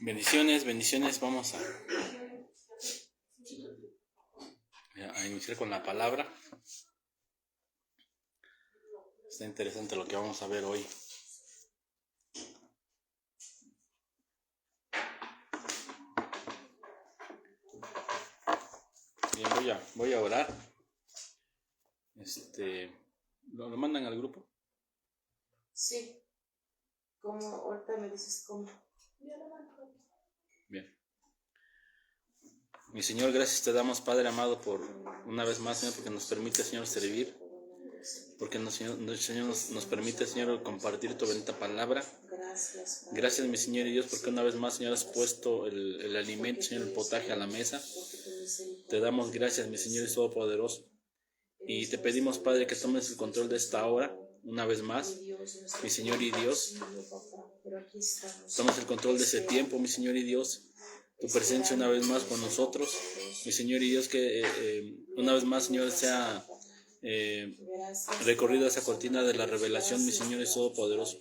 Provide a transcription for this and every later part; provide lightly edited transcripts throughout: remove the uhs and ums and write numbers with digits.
Bendiciones, bendiciones. Vamos a iniciar con la palabra. Está interesante lo que vamos a ver hoy. Bien, voy a orar. ¿Lo mandan al grupo? Sí. Como ahorita me dices cómo. Bien. Mi Señor, gracias te damos, Padre amado, por una vez más, Señor, porque nos permite, Señor, servir. Porque Señor, nos permite, Señor, compartir tu bendita palabra. Gracias, mi Señor y Dios, porque una vez más, Señor, has puesto el alimento, Señor, el potaje a la mesa. Te damos gracias, mi Señor y Todopoderoso. Y te pedimos, Padre, que tomes el control de esta hora, una vez más, mi Señor y Dios. Tomes el control de ese tiempo, mi Señor y Dios. Tu presencia una vez más con nosotros, mi Señor y Dios, que una vez más, Señor, sea recorrida esa cortina de la revelación, mi Señor es Todopoderoso.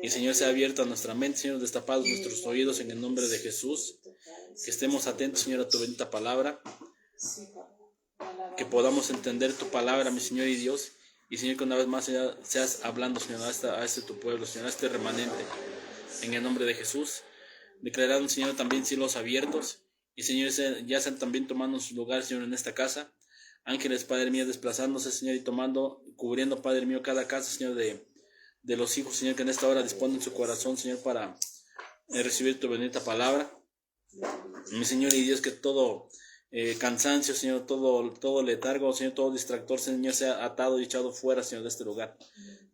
Y Señor, sea abierta nuestra mente, Señor, destapados nuestros oídos en el nombre de Jesús. Que estemos atentos, Señor, a tu bendita palabra. Que podamos entender tu palabra, mi Señor y Dios. Y Señor, que una vez más seas hablando, Señor, a este tu pueblo, Señor, a este remanente. En el nombre de Jesús. Declarando, Señor, también cielos abiertos. Y Señor, ya sean también tomando su lugar, Señor, en esta casa. Ángeles, Padre mío, desplazándose, Señor, y cubriendo, Padre mío, cada casa, Señor, de los hijos, Señor, que en esta hora disponen su corazón, Señor, para recibir tu bendita palabra. Mi Señor y Dios, que todo cansancio, Señor, todo letargo, Señor, todo distractor, Señor, sea atado y echado fuera, Señor, de este lugar.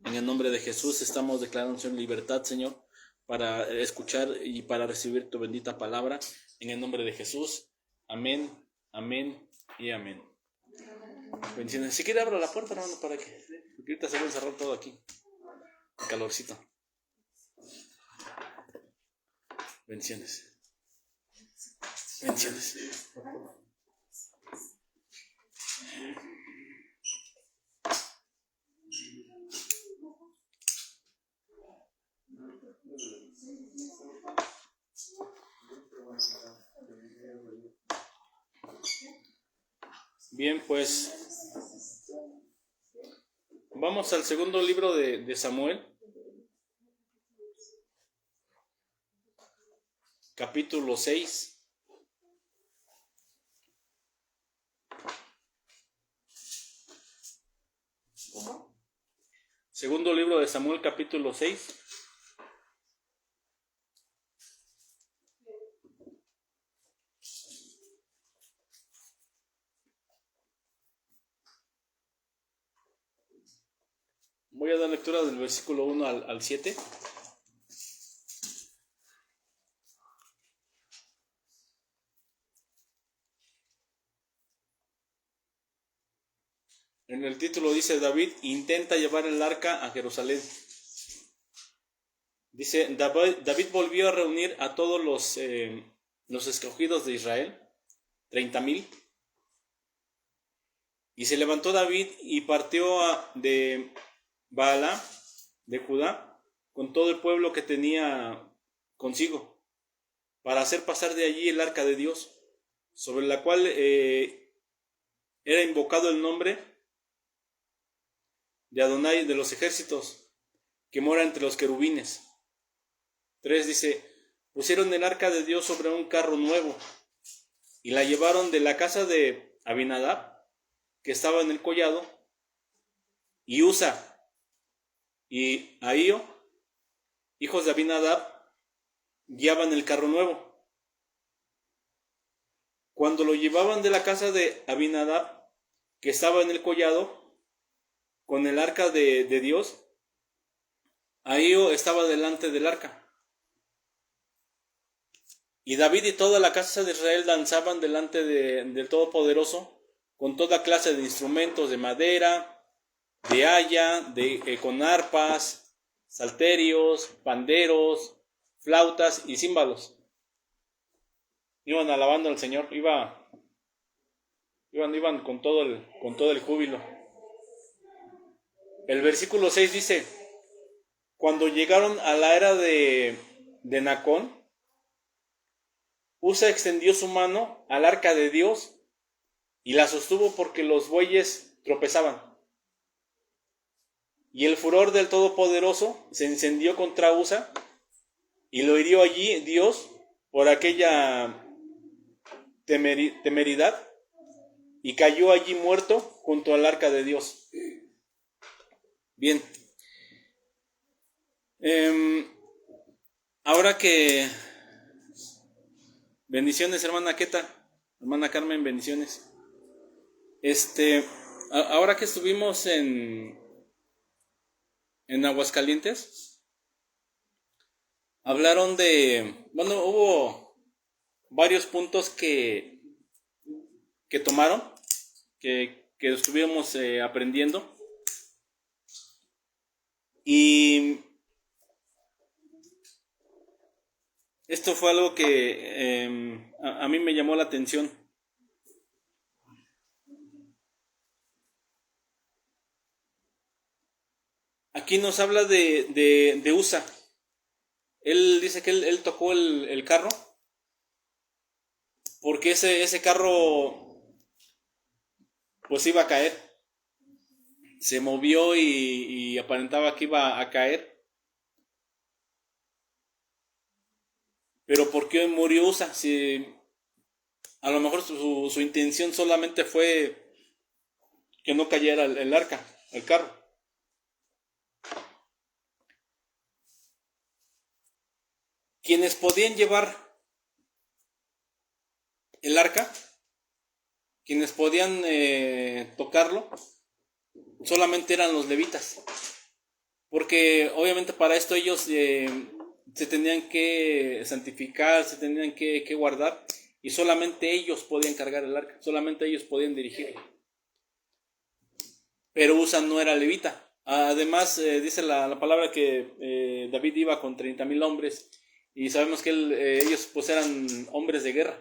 En el nombre de Jesús estamos declarando, Señor, libertad, Señor, para escuchar y para recibir tu bendita palabra. En el nombre de Jesús. Amén, amén y amén. Bendiciones. Si quiere abro la puerta, hermano, para que... Porque ahorita se va a encerrar todo aquí. El calorcito. Bendiciones. Bendiciones. Bien, pues vamos al segundo libro de Samuel, capítulo 6. ¿Cómo? Segundo libro de Samuel, capítulo 6. Voy a dar lectura del versículo 1 al 7. En el título dice: David intenta llevar el arca a Jerusalén. Dice: David volvió a reunir a todos los escogidos de Israel, 30,000. Y se levantó David y partió de Baala, de Judá, con todo el pueblo que tenía consigo, para hacer pasar de allí el arca de Dios, sobre la cual era invocado el nombre de Adonai de los ejércitos, que mora entre los querubines. 3 dice: pusieron el arca de Dios sobre un carro nuevo, y la llevaron de la casa de Abinadab, que estaba en el collado, y Usa y Ahío, hijos de Abinadab, guiaban el carro nuevo. Cuando lo llevaban de la casa de Abinadab, que estaba en el collado, con el arca de Dios, Ahío estaba delante del arca. Y David y toda la casa de Israel danzaban delante del Todopoderoso, con toda clase de instrumentos de madera, de haya, con arpas, salterios, panderos, flautas y címbalos. Iban alabando al Señor, iban con todo el júbilo. El versículo 6 dice: cuando llegaron a la era de Nacón, Usa extendió su mano al arca de Dios y la sostuvo porque los bueyes tropezaban. Y el furor del Todopoderoso se encendió contra Usa y lo hirió allí Dios por aquella temeridad y cayó allí muerto junto al arca de Dios. Bien. Ahora que... Bendiciones, hermana Queta, hermana Carmen, bendiciones. Ahora que estuvimos en Aguascalientes, hablaron hubo varios puntos que tomaron, que estuvimos aprendiendo. Y esto fue algo que a mí me llamó la atención. Aquí nos habla de Usa. Él dice que él tocó el carro porque ese carro pues iba a caer. Se movió y aparentaba que iba a caer. Pero ¿por qué murió Usa? Si a lo mejor su intención solamente fue que no cayera el arca, el carro. Quienes podían llevar el arca, quienes podían tocarlo, solamente eran los levitas. Porque obviamente para esto ellos se tenían que santificar, se tenían que guardar, y solamente ellos podían cargar el arca, solamente ellos podían dirigirlo. Pero Usa no era levita. Además, dice la palabra que David iba con 30,000 hombres, y sabemos que ellos pues eran hombres de guerra.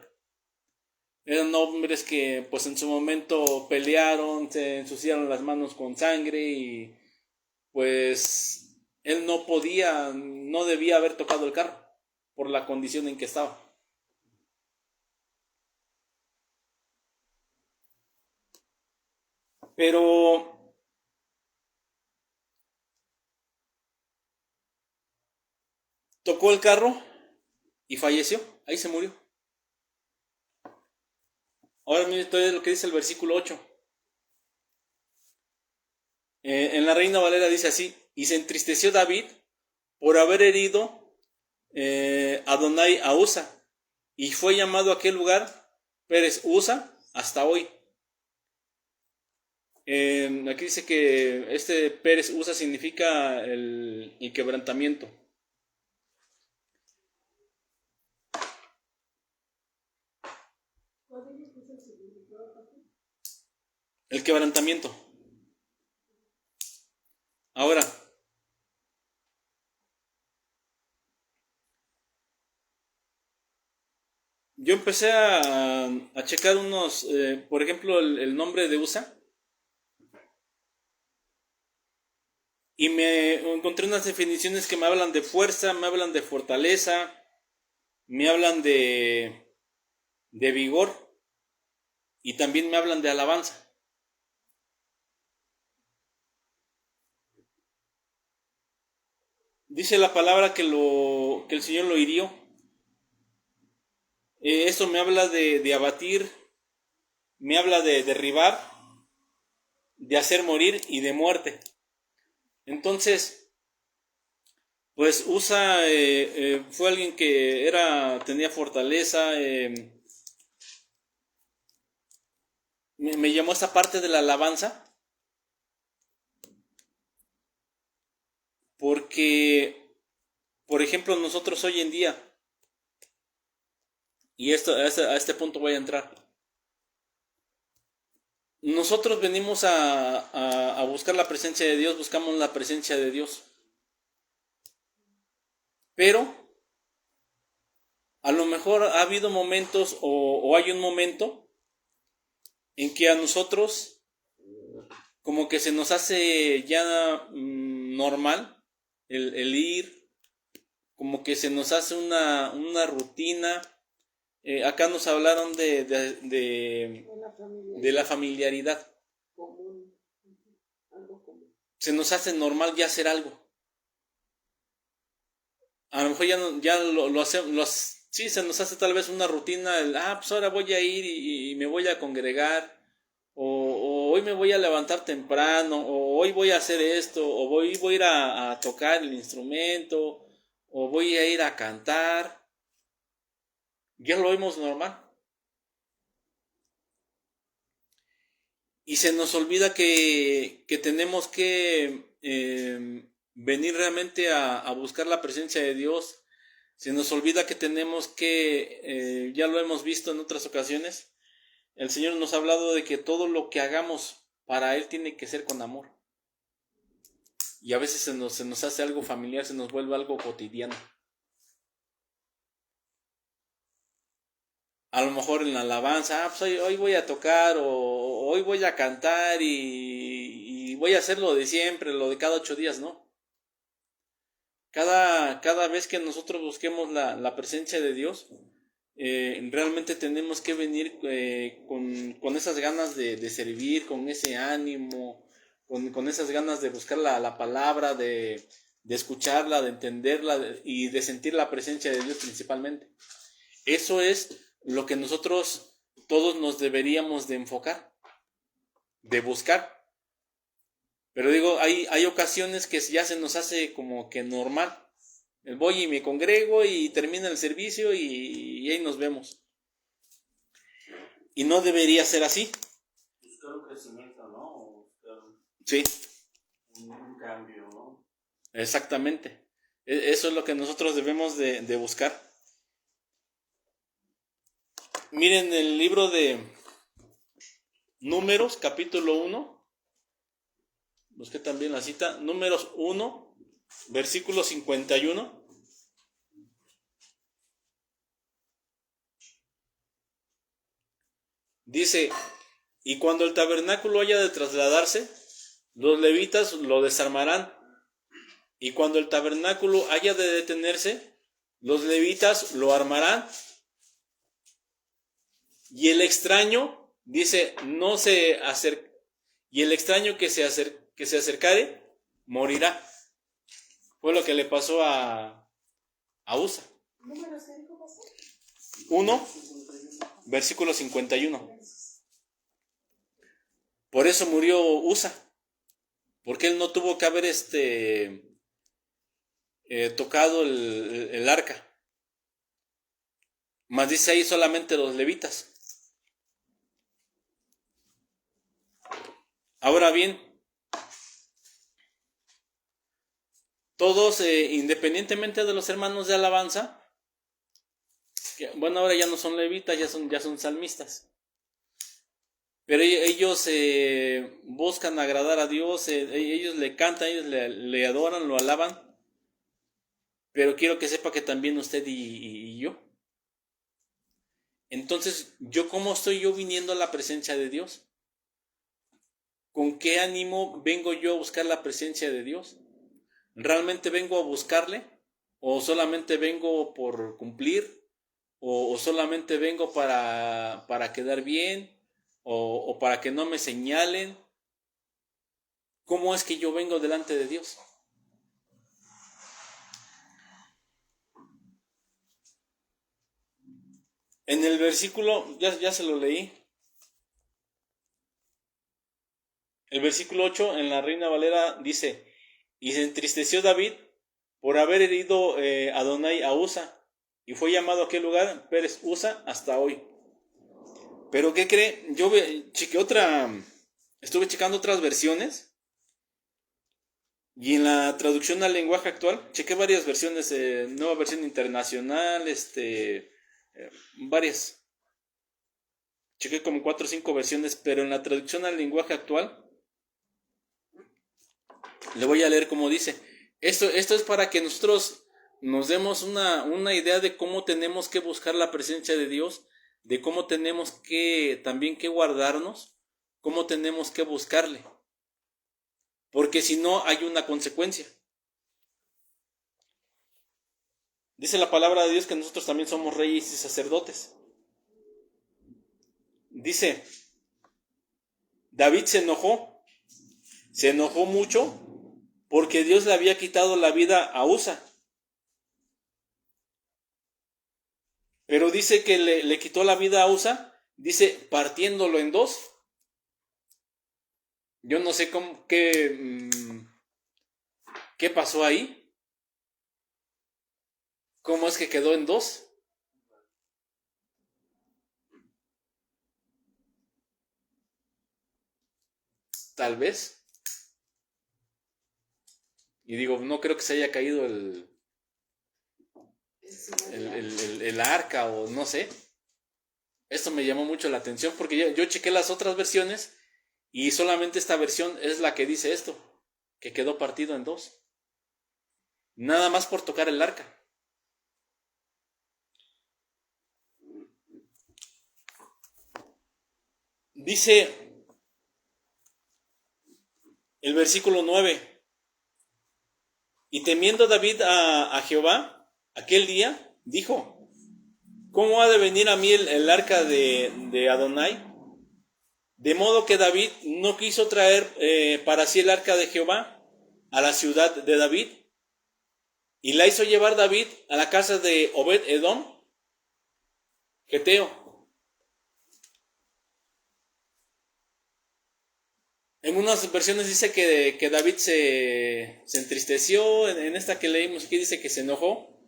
Eran hombres que pues en su momento pelearon, se ensuciaron las manos con sangre, y pues él no debía haber tocado el carro por la condición en que estaba. Pero tocó el carro y falleció, ahí se murió. Ahora miren todo lo que dice el versículo 8. En la Reina Valera dice así: y se entristeció David por haber herido Adonai a Usa, y fue llamado a aquel lugar Pérez Usa hasta hoy. Aquí dice que este Pérez Usa significa el quebrantamiento. El quebrantamiento. Ahora, yo empecé a checar unos, por ejemplo, el nombre de Usa, y me encontré unas definiciones que me hablan de fuerza, me hablan de fortaleza, me hablan de vigor, y también me hablan de alabanza. Dice la palabra que el Señor lo hirió. Esto me habla de abatir, me habla de derribar, de hacer morir y de muerte. Entonces, pues Usa fue alguien que tenía fortaleza. Me llamó esta parte de la alabanza, porque, por ejemplo, nosotros hoy en día, y a este punto voy a entrar, nosotros venimos a buscar la presencia de Dios, buscamos la presencia de Dios, pero a lo mejor ha habido momentos o hay un momento en que a nosotros como que se nos hace ya normal el ir, como que se nos hace una rutina, Acá nos hablaron de la familiaridad. Común. Algo común. Se nos hace normal ya hacer algo. A lo mejor ya lo hacemos, sí, se nos hace tal vez una rutina, pues ahora voy a ir y me voy a congregar, o hoy me voy a levantar temprano, o hoy voy a hacer esto, o voy a ir a tocar el instrumento, o voy a ir a cantar. Ya lo vemos normal. Y se nos olvida que tenemos que venir realmente a buscar la presencia de Dios. Se nos olvida que tenemos que, ya lo hemos visto en otras ocasiones, el Señor nos ha hablado de que todo lo que hagamos para Él tiene que ser con amor. Y a veces se nos hace algo familiar, se nos vuelve algo cotidiano. A lo mejor en la alabanza, pues hoy voy a tocar, o hoy voy a cantar y voy a hacer lo de siempre, lo de cada 8 días, ¿no? Cada vez que nosotros busquemos la presencia de Dios, realmente tenemos que venir con esas ganas de servir, con ese ánimo, con esas ganas de buscar la palabra, de escucharla, de entenderla y de sentir la presencia de Dios principalmente. Eso es lo que nosotros todos nos deberíamos de enfocar, de buscar. Pero digo, hay ocasiones que ya se nos hace como que normal. Voy y me congrego y termina el servicio y ahí nos vemos. Y no debería ser así. Buscar un crecimiento, ¿no? Sí. Un cambio, ¿no? Exactamente. Eso es lo que nosotros debemos de buscar. Miren el libro de Números, capítulo 1. Busqué también la cita. Números 1, versículo 51. Dice: y cuando el tabernáculo haya de trasladarse, los levitas lo desarmarán. Y cuando el tabernáculo haya de detenerse, los levitas lo armarán. Y el extraño, dice, no se acerca. Y el extraño que se acercare, morirá. Fue lo que le pasó a Usa. 1, versículo 51. Por eso murió Usa. Porque él no tuvo que haber tocado el arca. Mas dice ahí solamente los levitas. Ahora bien, todos, independientemente de los hermanos de alabanza, bueno, ahora ya no son levitas, ya son salmistas. Pero ellos buscan agradar a Dios, ellos le cantan, ellos le adoran, lo alaban. Pero quiero que sepa que también usted y yo. Entonces, ¿cómo estoy yo viniendo a la presencia de Dios? ¿Con qué ánimo vengo yo a buscar la presencia de Dios? ¿Realmente vengo a buscarle? ¿O solamente vengo por cumplir? ¿O solamente vengo para quedar bien? ¿O para que no me señalen? ¿Cómo es que yo vengo delante de Dios? En el versículo, ya se lo leí. El versículo 8 en la Reina Valera dice: y se entristeció David por haber herido Adonai a Usa, y fue llamado a aquel lugar Pérez Usa hasta hoy. Pero ¿qué cree? Yo estuve checando otras versiones, y en la traducción al lenguaje actual chequé varias versiones, nueva versión internacional, varias. Chequé como 4 o 5 versiones, pero en la traducción al lenguaje actual le voy a leer como dice. Esto es para que nosotros nos demos una idea de cómo tenemos que buscar la presencia de Dios, de cómo tenemos que también que guardarnos, cómo tenemos que buscarle. Porque si no, hay una consecuencia. Dice la palabra de Dios que nosotros también somos reyes y sacerdotes. dice, David se enojó mucho porque Dios le había quitado la vida a Usa. Pero dice que le quitó la vida a Usa, dice, partiéndolo en dos. Yo no sé qué pasó ahí. ¿Cómo es que quedó en dos? Tal vez. Y digo, no creo que se haya caído el arca o no sé. Esto me llamó mucho la atención porque yo chequé las otras versiones y solamente esta versión es la que dice esto, que quedó partido en dos. Nada más por tocar el arca. Dice el versículo 9. Y temiendo David a Jehová, aquel día, dijo, ¿cómo ha de venir a mí el arca de Adonai? De modo que David no quiso traer para sí el arca de Jehová a la ciudad de David, y la hizo llevar David a la casa de Obed-Edom, geteo. En unas versiones dice que David se entristeció, en esta que leímos aquí dice que se enojó.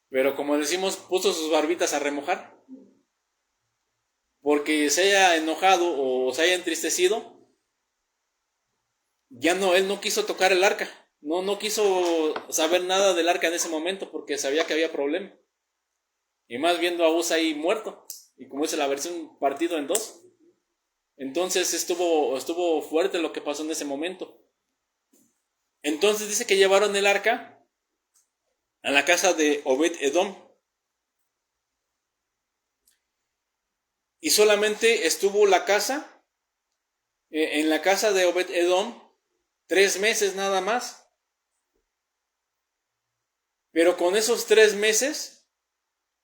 Pero como decimos, puso sus barbitas a remojar. Porque se haya enojado o se haya entristecido, él no quiso tocar el arca. No quiso saber nada del arca en ese momento porque sabía que había problema. Y más viendo a Usa ahí muerto. Y como dice la versión, partido en dos. Entonces estuvo fuerte lo que pasó en ese momento. Entonces dice que llevaron el arca a la casa de Obed-Edom. Y solamente estuvo la casa, en la casa de Obed-Edom, 3 meses nada más. Pero con esos 3 meses,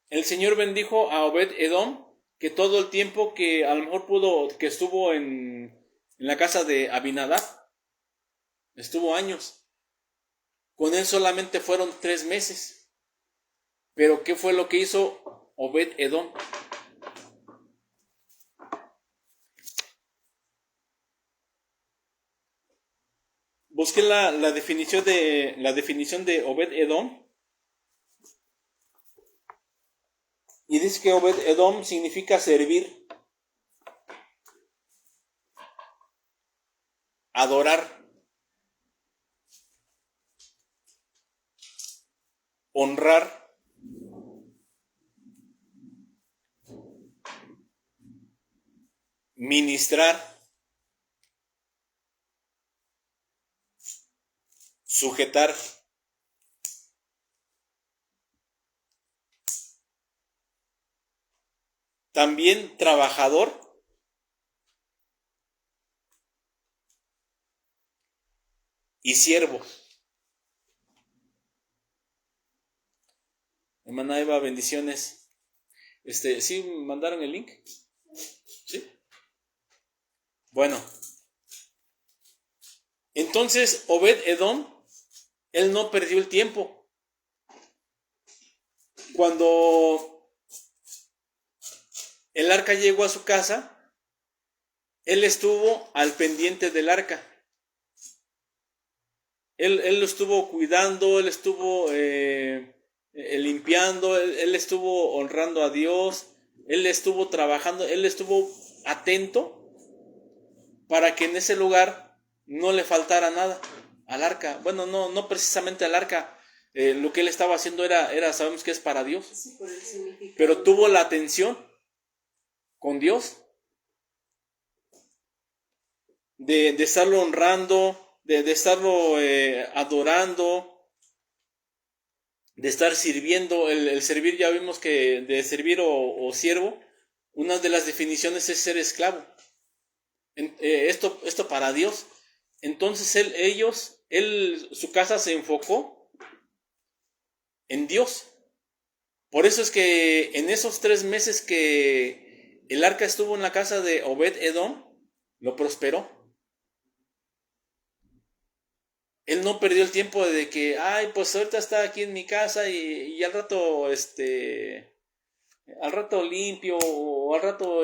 el Señor bendijo a Obed-Edom, que todo el tiempo que a lo mejor que estuvo en la casa de Abinadab, estuvo años. Con él solamente fueron 3 meses. Pero ¿qué fue lo que hizo Obed-Edom? Busqué la definición de Obed-Edom. Y dice que Obed-Edom significa servir, adorar, honrar, ministrar, sujetar, también trabajador y siervo. Hermana Eva, bendiciones. ¿Sí mandaron el link? ¿Sí? Bueno. Entonces, Obed-Edom, él no perdió el tiempo. Cuando el arca llegó a su casa, él estuvo al pendiente del arca. Él lo estuvo cuidando, él estuvo limpiando, él estuvo honrando a Dios, él estuvo trabajando, él estuvo atento para que en ese lugar no le faltara nada al arca. Bueno, no precisamente al arca. Lo que él estaba haciendo era sabemos que es para Dios. Sí, por el significado. Pero tuvo la atención con Dios de estarlo honrando, de estarlo adorando, de estar sirviendo. El servir, ya vimos que de servir o siervo, una de las definiciones es ser esclavo. Esto para Dios. Entonces su casa se enfocó en Dios, Por eso es que en esos 3 meses que el arca estuvo en la casa de Obed Edom, lo prosperó. Él no perdió el tiempo de que, ay, pues ahorita está aquí en mi casa y al rato, al rato limpio, o al rato,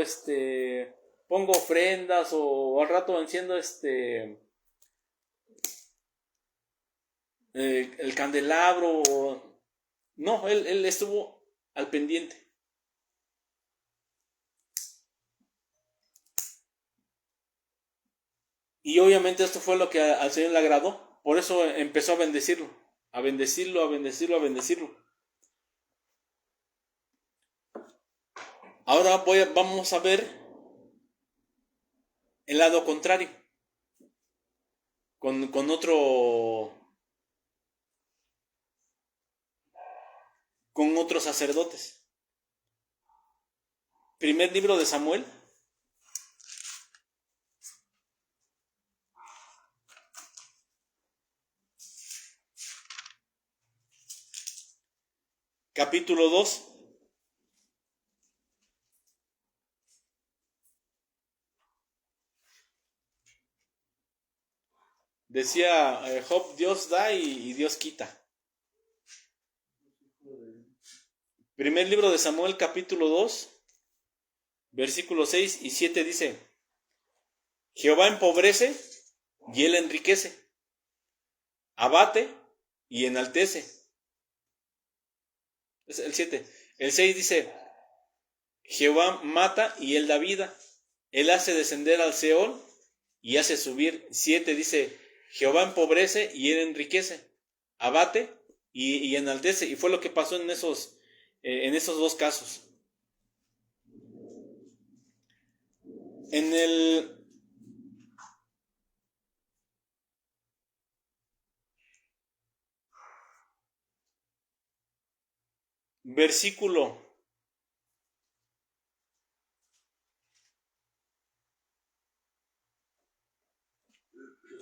pongo ofrendas, o al rato enciendo, el candelabro. No, él estuvo al pendiente. Y obviamente esto fue lo que al Señor le agradó. Por eso empezó a bendecirlo, a bendecirlo, a bendecirlo, a bendecirlo. Ahora vamos a ver el lado contrario, con otros sacerdotes. Primer libro de Samuel, capítulo 2. Decía Job, Dios da y Dios quita. Primer libro de Samuel, capítulo 2, versículos 6 y 7 dice: Jehová empobrece y él enriquece, abate y enaltece. Es el 7. El 6 dice: Jehová mata y él da vida, él hace descender al Seol y hace subir. 7 dice: Jehová empobrece y él enriquece, abate y enaltece. Y fue lo que pasó en esos 2 casos. En el versículo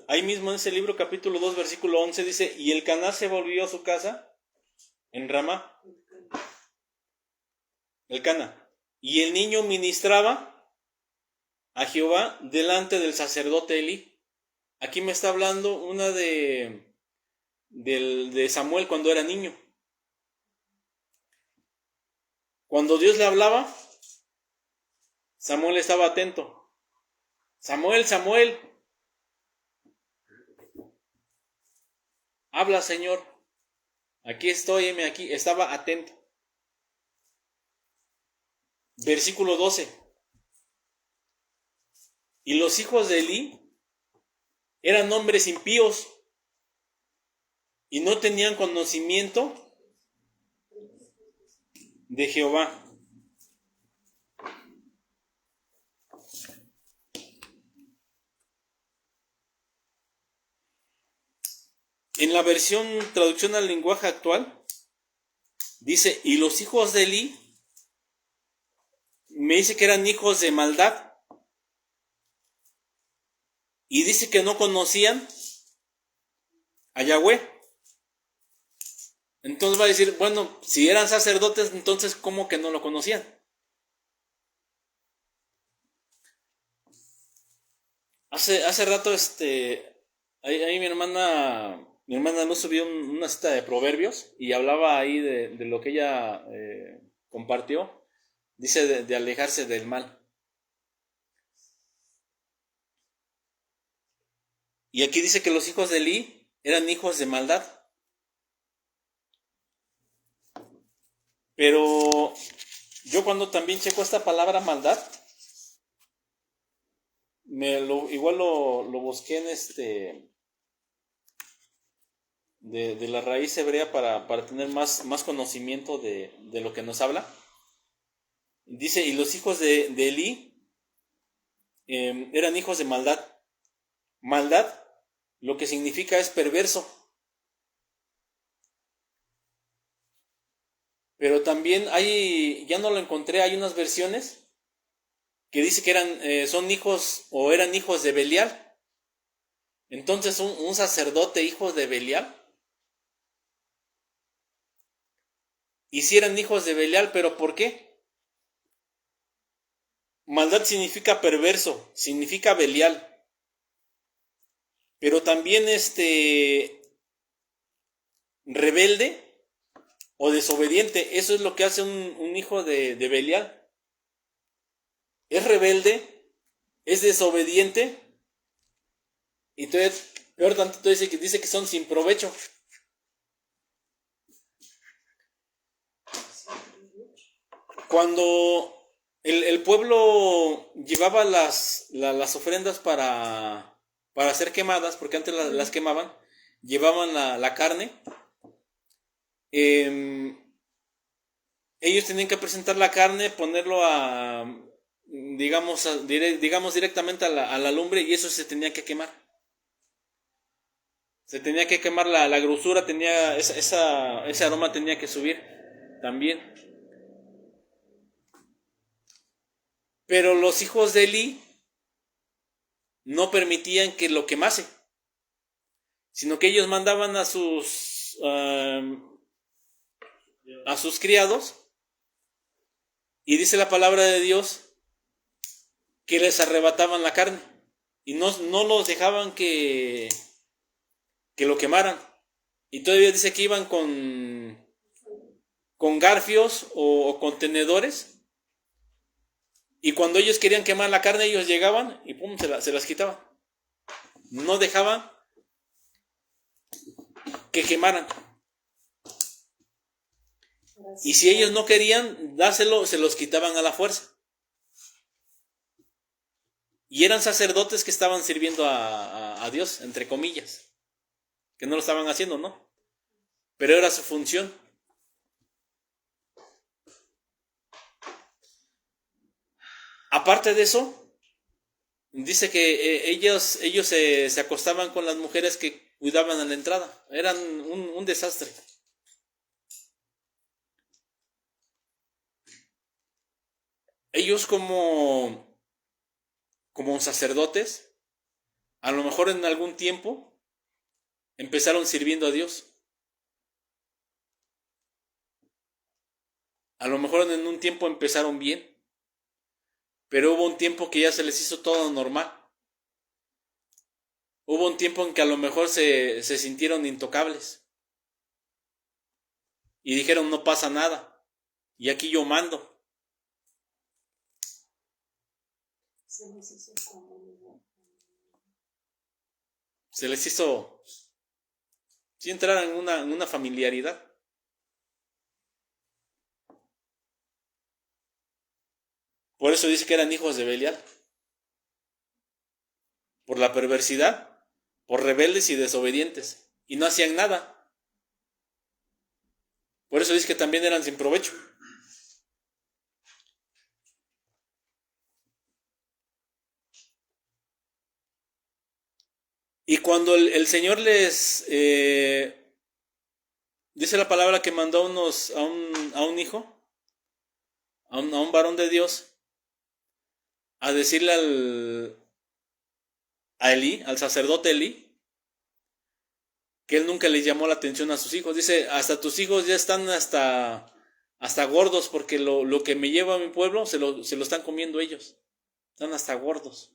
ahí mismo en ese libro, capítulo 2, versículo 11, dice: Y el Caná se volvió a su casa en Ramá. El Cana. Y el niño ministraba a Jehová delante del sacerdote Elí. Aquí me está hablando una de Samuel cuando era niño. Cuando Dios le hablaba, Samuel estaba atento. Samuel, Samuel. Habla, Señor. Aquí estoy, heme aquí. Estaba atento. Versículo 12. Y los hijos de Elí eran hombres impíos y no tenían conocimiento de Jehová. En la versión traducción al lenguaje actual dice: y los hijos de Elí, me dice que eran hijos de maldad. Y dice que no conocían a Yahweh. Entonces va a decir, bueno, si eran sacerdotes, entonces ¿cómo que no lo conocían? Hace rato, ahí mi hermana nos subió una cita de Proverbios y hablaba ahí de lo que ella compartió. Dice de alejarse del mal. Y aquí dice que los hijos de Elí eran hijos de maldad. Pero yo cuando también checo esta palabra maldad, igual lo busqué en de la raíz hebrea para tener más conocimiento de lo que nos habla. Dice: y los hijos de Elí eran hijos de maldad. Maldad, lo que significa es perverso. Pero también ya no lo encontré, hay unas versiones que dice que son hijos o eran hijos de Belial. Entonces un sacerdote hijo de Belial. Y si eran hijos de Belial, ¿pero por qué? Maldad significa perverso, significa Belial. Pero también rebelde o desobediente. Eso es lo que hace un hijo de Belial. Es rebelde, es desobediente y todavía, peor tantito, dice que son sin provecho. Cuando el pueblo llevaba las ofrendas para ser quemadas, porque antes las quemaban, llevaban la carne, ellos tenían que presentar la carne, ponerlo digamos directamente a la lumbre, y eso se tenía que quemar. Se tenía que quemar la grosura, ese aroma tenía que subir también. Pero los hijos de Eli no permitían que lo quemase, sino que ellos mandaban a sus criados, y dice la palabra de Dios que les arrebataban la carne y no los dejaban que lo quemaran. Y todavía dice que iban con garfios o con tenedores, y cuando ellos querían quemar la carne, ellos llegaban y pum, se las quitaban. No dejaban que quemaran. Y si ellos no querían dárselo, se los quitaban a la fuerza. Y eran sacerdotes que estaban sirviendo a Dios, entre comillas. Que no lo estaban haciendo, ¿no? Pero era su función. Aparte de eso, dice que ellos se acostaban con las mujeres que cuidaban a la entrada. Eran un desastre. Ellos como sacerdotes, a lo mejor en algún tiempo, empezaron sirviendo a Dios. A lo mejor en un tiempo empezaron bien, pero hubo un tiempo que ya se les hizo todo normal. Hubo un tiempo en que a lo mejor se sintieron intocables. Y dijeron, no pasa nada. Y aquí yo mando. Se les hizo sí entrar en una familiaridad. Por eso dice que eran hijos de Belial. Por la perversidad, por rebeldes y desobedientes. Y no hacían nada. Por eso dice que también eran sin provecho. Y cuando el Señor les dice la palabra que mandó a un hijo, a un varón de Dios, a decirle a Elí, al sacerdote Elí, que él nunca le llamó la atención a sus hijos. Dice, hasta tus hijos ya están hasta gordos, porque lo que me lleva a mi pueblo se lo están comiendo ellos. Están hasta gordos.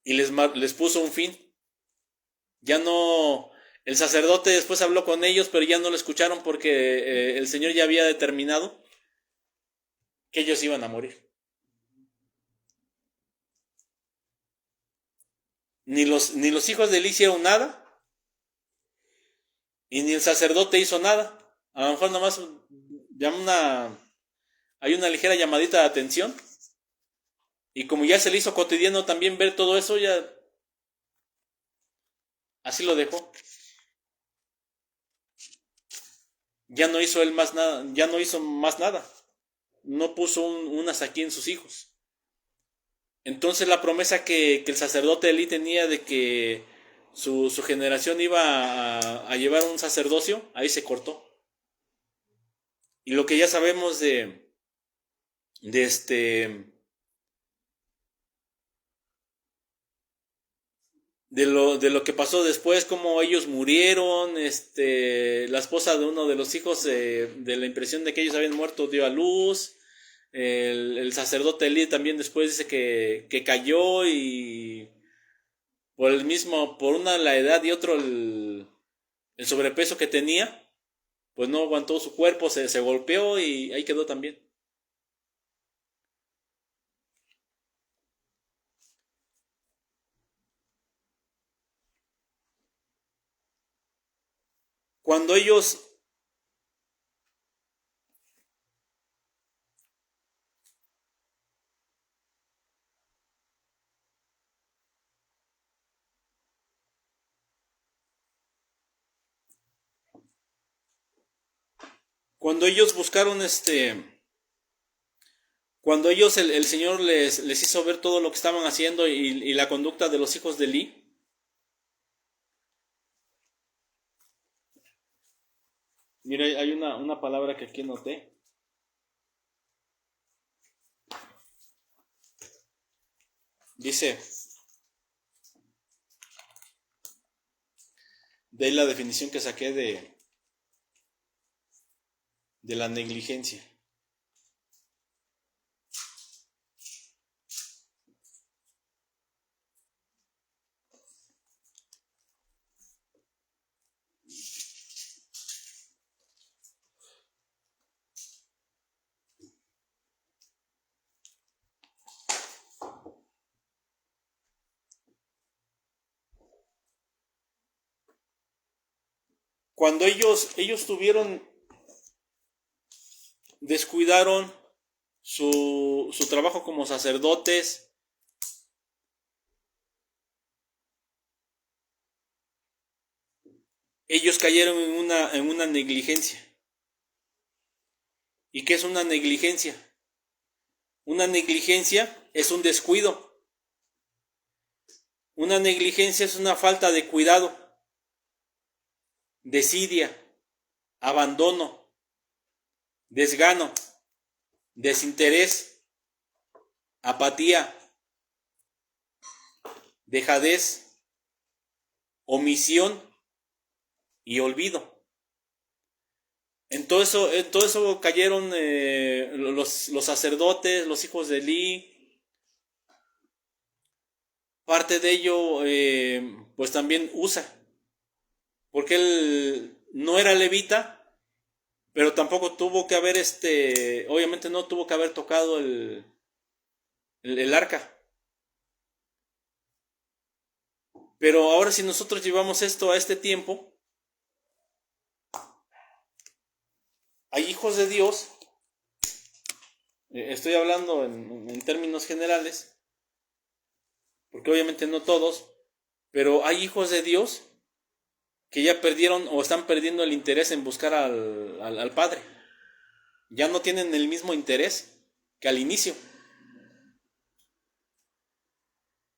Y les puso un fin. Ya no, el sacerdote después habló con ellos, pero ya no lo escucharon porque el Señor ya había determinado que ellos iban a morir. Ni los hijos de Elí hicieron nada, y ni el sacerdote hizo nada. A lo mejor nomás hay una ligera llamadita de atención, y como ya se le hizo cotidiano también ver todo eso, ya así lo dejó. Ya no hizo él más nada, ya no hizo más nada. No puso unas aquí en sus hijos. Entonces la promesa que el sacerdote Elí tenía de que su generación iba a llevar un sacerdocio, ahí se cortó. Y lo que ya sabemos de de lo que pasó después, cómo ellos murieron, la esposa de uno de los hijos, de la impresión de que ellos habían muerto, dio a luz. El sacerdote Elí también después dice que cayó y por una la edad y otro el sobrepeso que tenía, pues no aguantó su cuerpo, se golpeó y ahí quedó también. Cuando ellos Cuando ellos buscaron cuando ellos el Señor les hizo ver todo lo que estaban haciendo y la conducta de los hijos de Elí, mira, hay una palabra que aquí noté. Dice, de ahí la definición que saqué de la negligencia. Cuando ellos descuidaron su trabajo como sacerdotes, ellos cayeron en una negligencia. ¿Y qué es una negligencia? Una negligencia es un descuido. Una negligencia es una falta de cuidado, desidia, abandono, desgano, desinterés, apatía, dejadez, omisión y olvido. En todo eso cayeron los sacerdotes, los hijos de Elí. Parte de ello, pues también Usa, porque él no era levita, pero tampoco tuvo que haber, obviamente no tuvo que haber tocado el arca. Pero ahora si nosotros llevamos esto a este tiempo, hay hijos de Dios, estoy hablando en términos generales, porque obviamente no todos, pero hay hijos de Dios que ya perdieron o están perdiendo el interés en buscar al Padre. Ya no tienen el mismo interés que al inicio.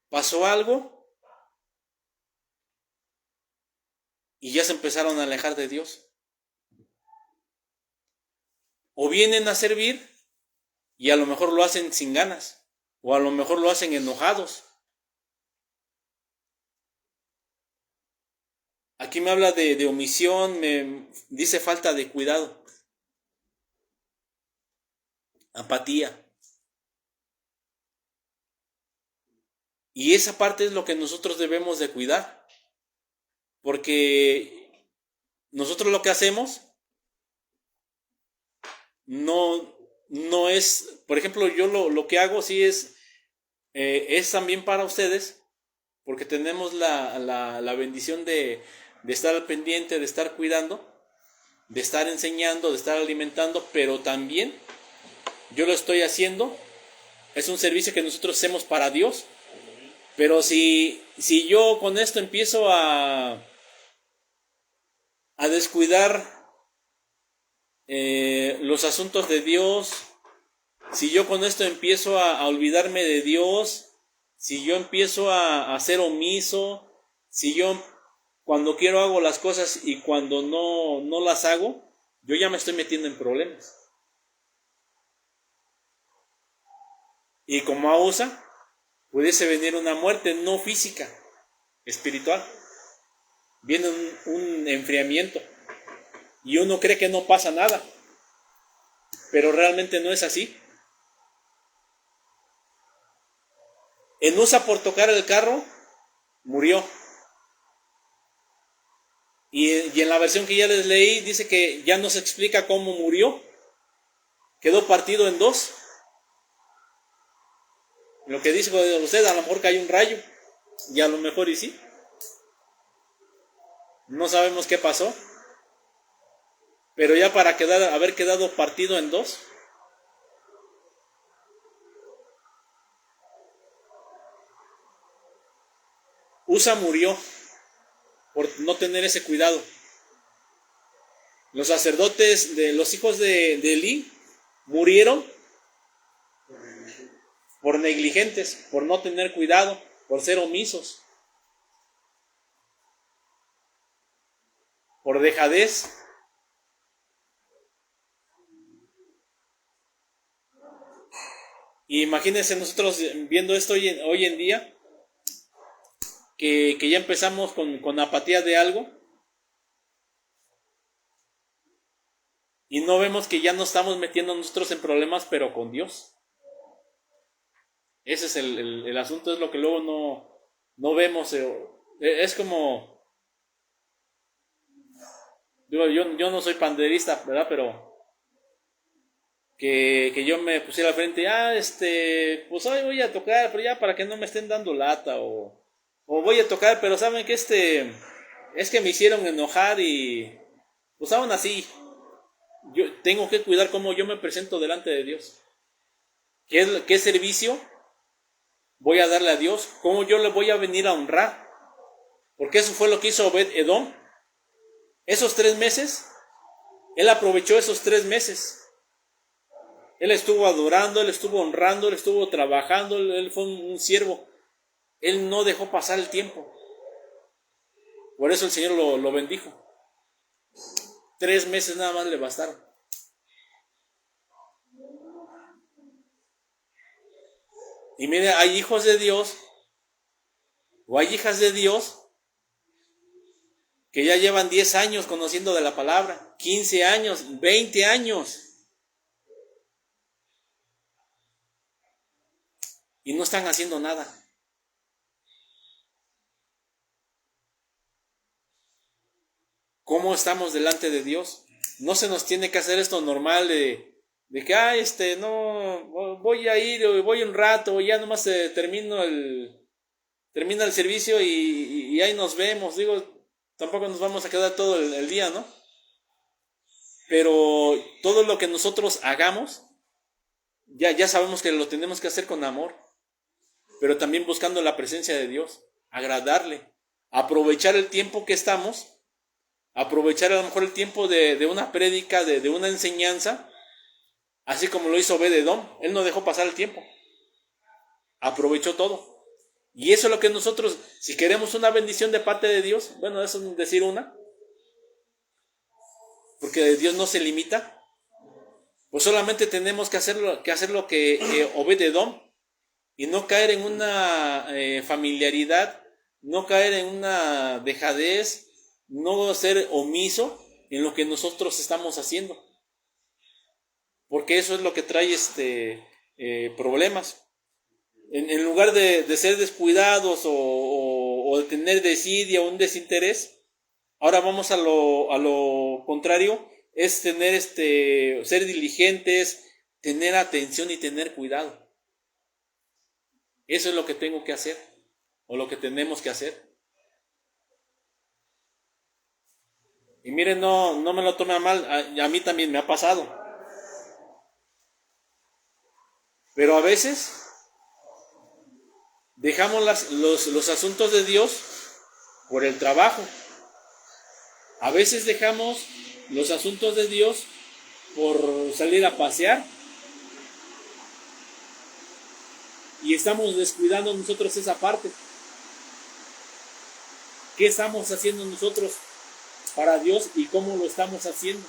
Pasó algo y ya se empezaron a alejar de Dios. O vienen a servir y a lo mejor lo hacen sin ganas, o a lo mejor lo hacen enojados. Aquí me habla de omisión, me dice falta de cuidado, apatía. Y esa parte es lo que nosotros debemos de cuidar, porque nosotros lo que hacemos no es, por ejemplo, yo lo que hago sí es también para ustedes, porque tenemos la bendición de estar al pendiente, de estar cuidando, de estar enseñando, de estar alimentando, pero también yo lo estoy haciendo, es un servicio que nosotros hacemos para Dios, pero si yo con esto empiezo a descuidar los asuntos de Dios, si yo con esto empiezo a olvidarme de Dios, si yo empiezo a ser omiso, si yo cuando quiero hago las cosas y cuando no las hago, yo ya me estoy metiendo en problemas. Y como a Usa, pudiese venir una muerte no física, espiritual. Viene un enfriamiento y uno cree que no pasa nada, pero realmente no es así. Enusa, por tocar el carro, murió. Y en la versión que ya les leí dice que ya no se explica cómo murió. Quedó partido en dos. Lo que dice usted, a lo mejor cayó un rayo. Y a lo mejor y sí. No sabemos qué pasó. Pero ya para haber quedado partido en dos. Usa murió por no tener ese cuidado. Los sacerdotes, los hijos de Elí, murieron por negligentes, por no tener cuidado, por ser omisos, por dejadez. Y imagínense nosotros viendo esto hoy en día, que ya empezamos con apatía de algo y no vemos que ya nos estamos metiendo nosotros en problemas, pero con Dios. Ese es el asunto, es lo que luego no vemos. Es como, yo no soy panderista, ¿verdad? Pero que yo me pusiera al frente, pues hoy voy a tocar, pero ya para que no me estén dando lata, o voy a tocar, pero saben que es que me hicieron enojar y pues aún así, yo tengo que cuidar cómo yo me presento delante de Dios. ¿Qué servicio voy a darle a Dios? ¿Cómo yo le voy a venir a honrar? Porque eso fue lo que hizo Obed-Edom. Esos 3 meses, él aprovechó esos 3 meses. Él estuvo adorando, él estuvo honrando, él estuvo trabajando, él fue un siervo. Él no dejó pasar el tiempo. Por eso el Señor lo bendijo. 3 meses nada más le bastaron. Y mire, hay hijos de Dios o hay hijas de Dios que ya llevan 10 años conociendo de la palabra, 15 años, 20 años. Y no están haciendo nada. ¿Cómo estamos delante de Dios? No se nos tiene que hacer esto normal de que, no, voy a ir, voy un rato, ya nomás termina el servicio y ahí nos vemos. Digo, tampoco nos vamos a quedar todo el día, ¿no? Pero todo lo que nosotros hagamos, ya sabemos que lo tenemos que hacer con amor, pero también buscando la presencia de Dios, agradarle, aprovechar el tiempo que estamos, aprovechar a lo mejor el tiempo de una prédica, de una enseñanza, así como lo hizo Obed-Edom. Él no dejó pasar el tiempo, aprovechó todo. Y eso es lo que nosotros, si queremos una bendición de parte de Dios, bueno, eso es decir una, porque Dios no se limita, pues solamente tenemos que hacer lo que Obed-Edom, y no caer en una familiaridad, no caer en una dejadez, no ser omiso en lo que nosotros estamos haciendo, porque eso es lo que trae problemas. En lugar de ser descuidados o de tener desidia o un desinterés, ahora vamos a lo contrario, es tener ser diligentes, tener atención y tener cuidado. Eso es lo que tengo que hacer, o lo que tenemos que hacer. Y miren, no me lo tome a mal, a mí también me ha pasado. Pero a veces dejamos los asuntos de Dios por el trabajo. A veces dejamos los asuntos de Dios por salir a pasear. Y estamos descuidando nosotros esa parte. ¿Qué estamos haciendo nosotros para Dios y cómo lo estamos haciendo?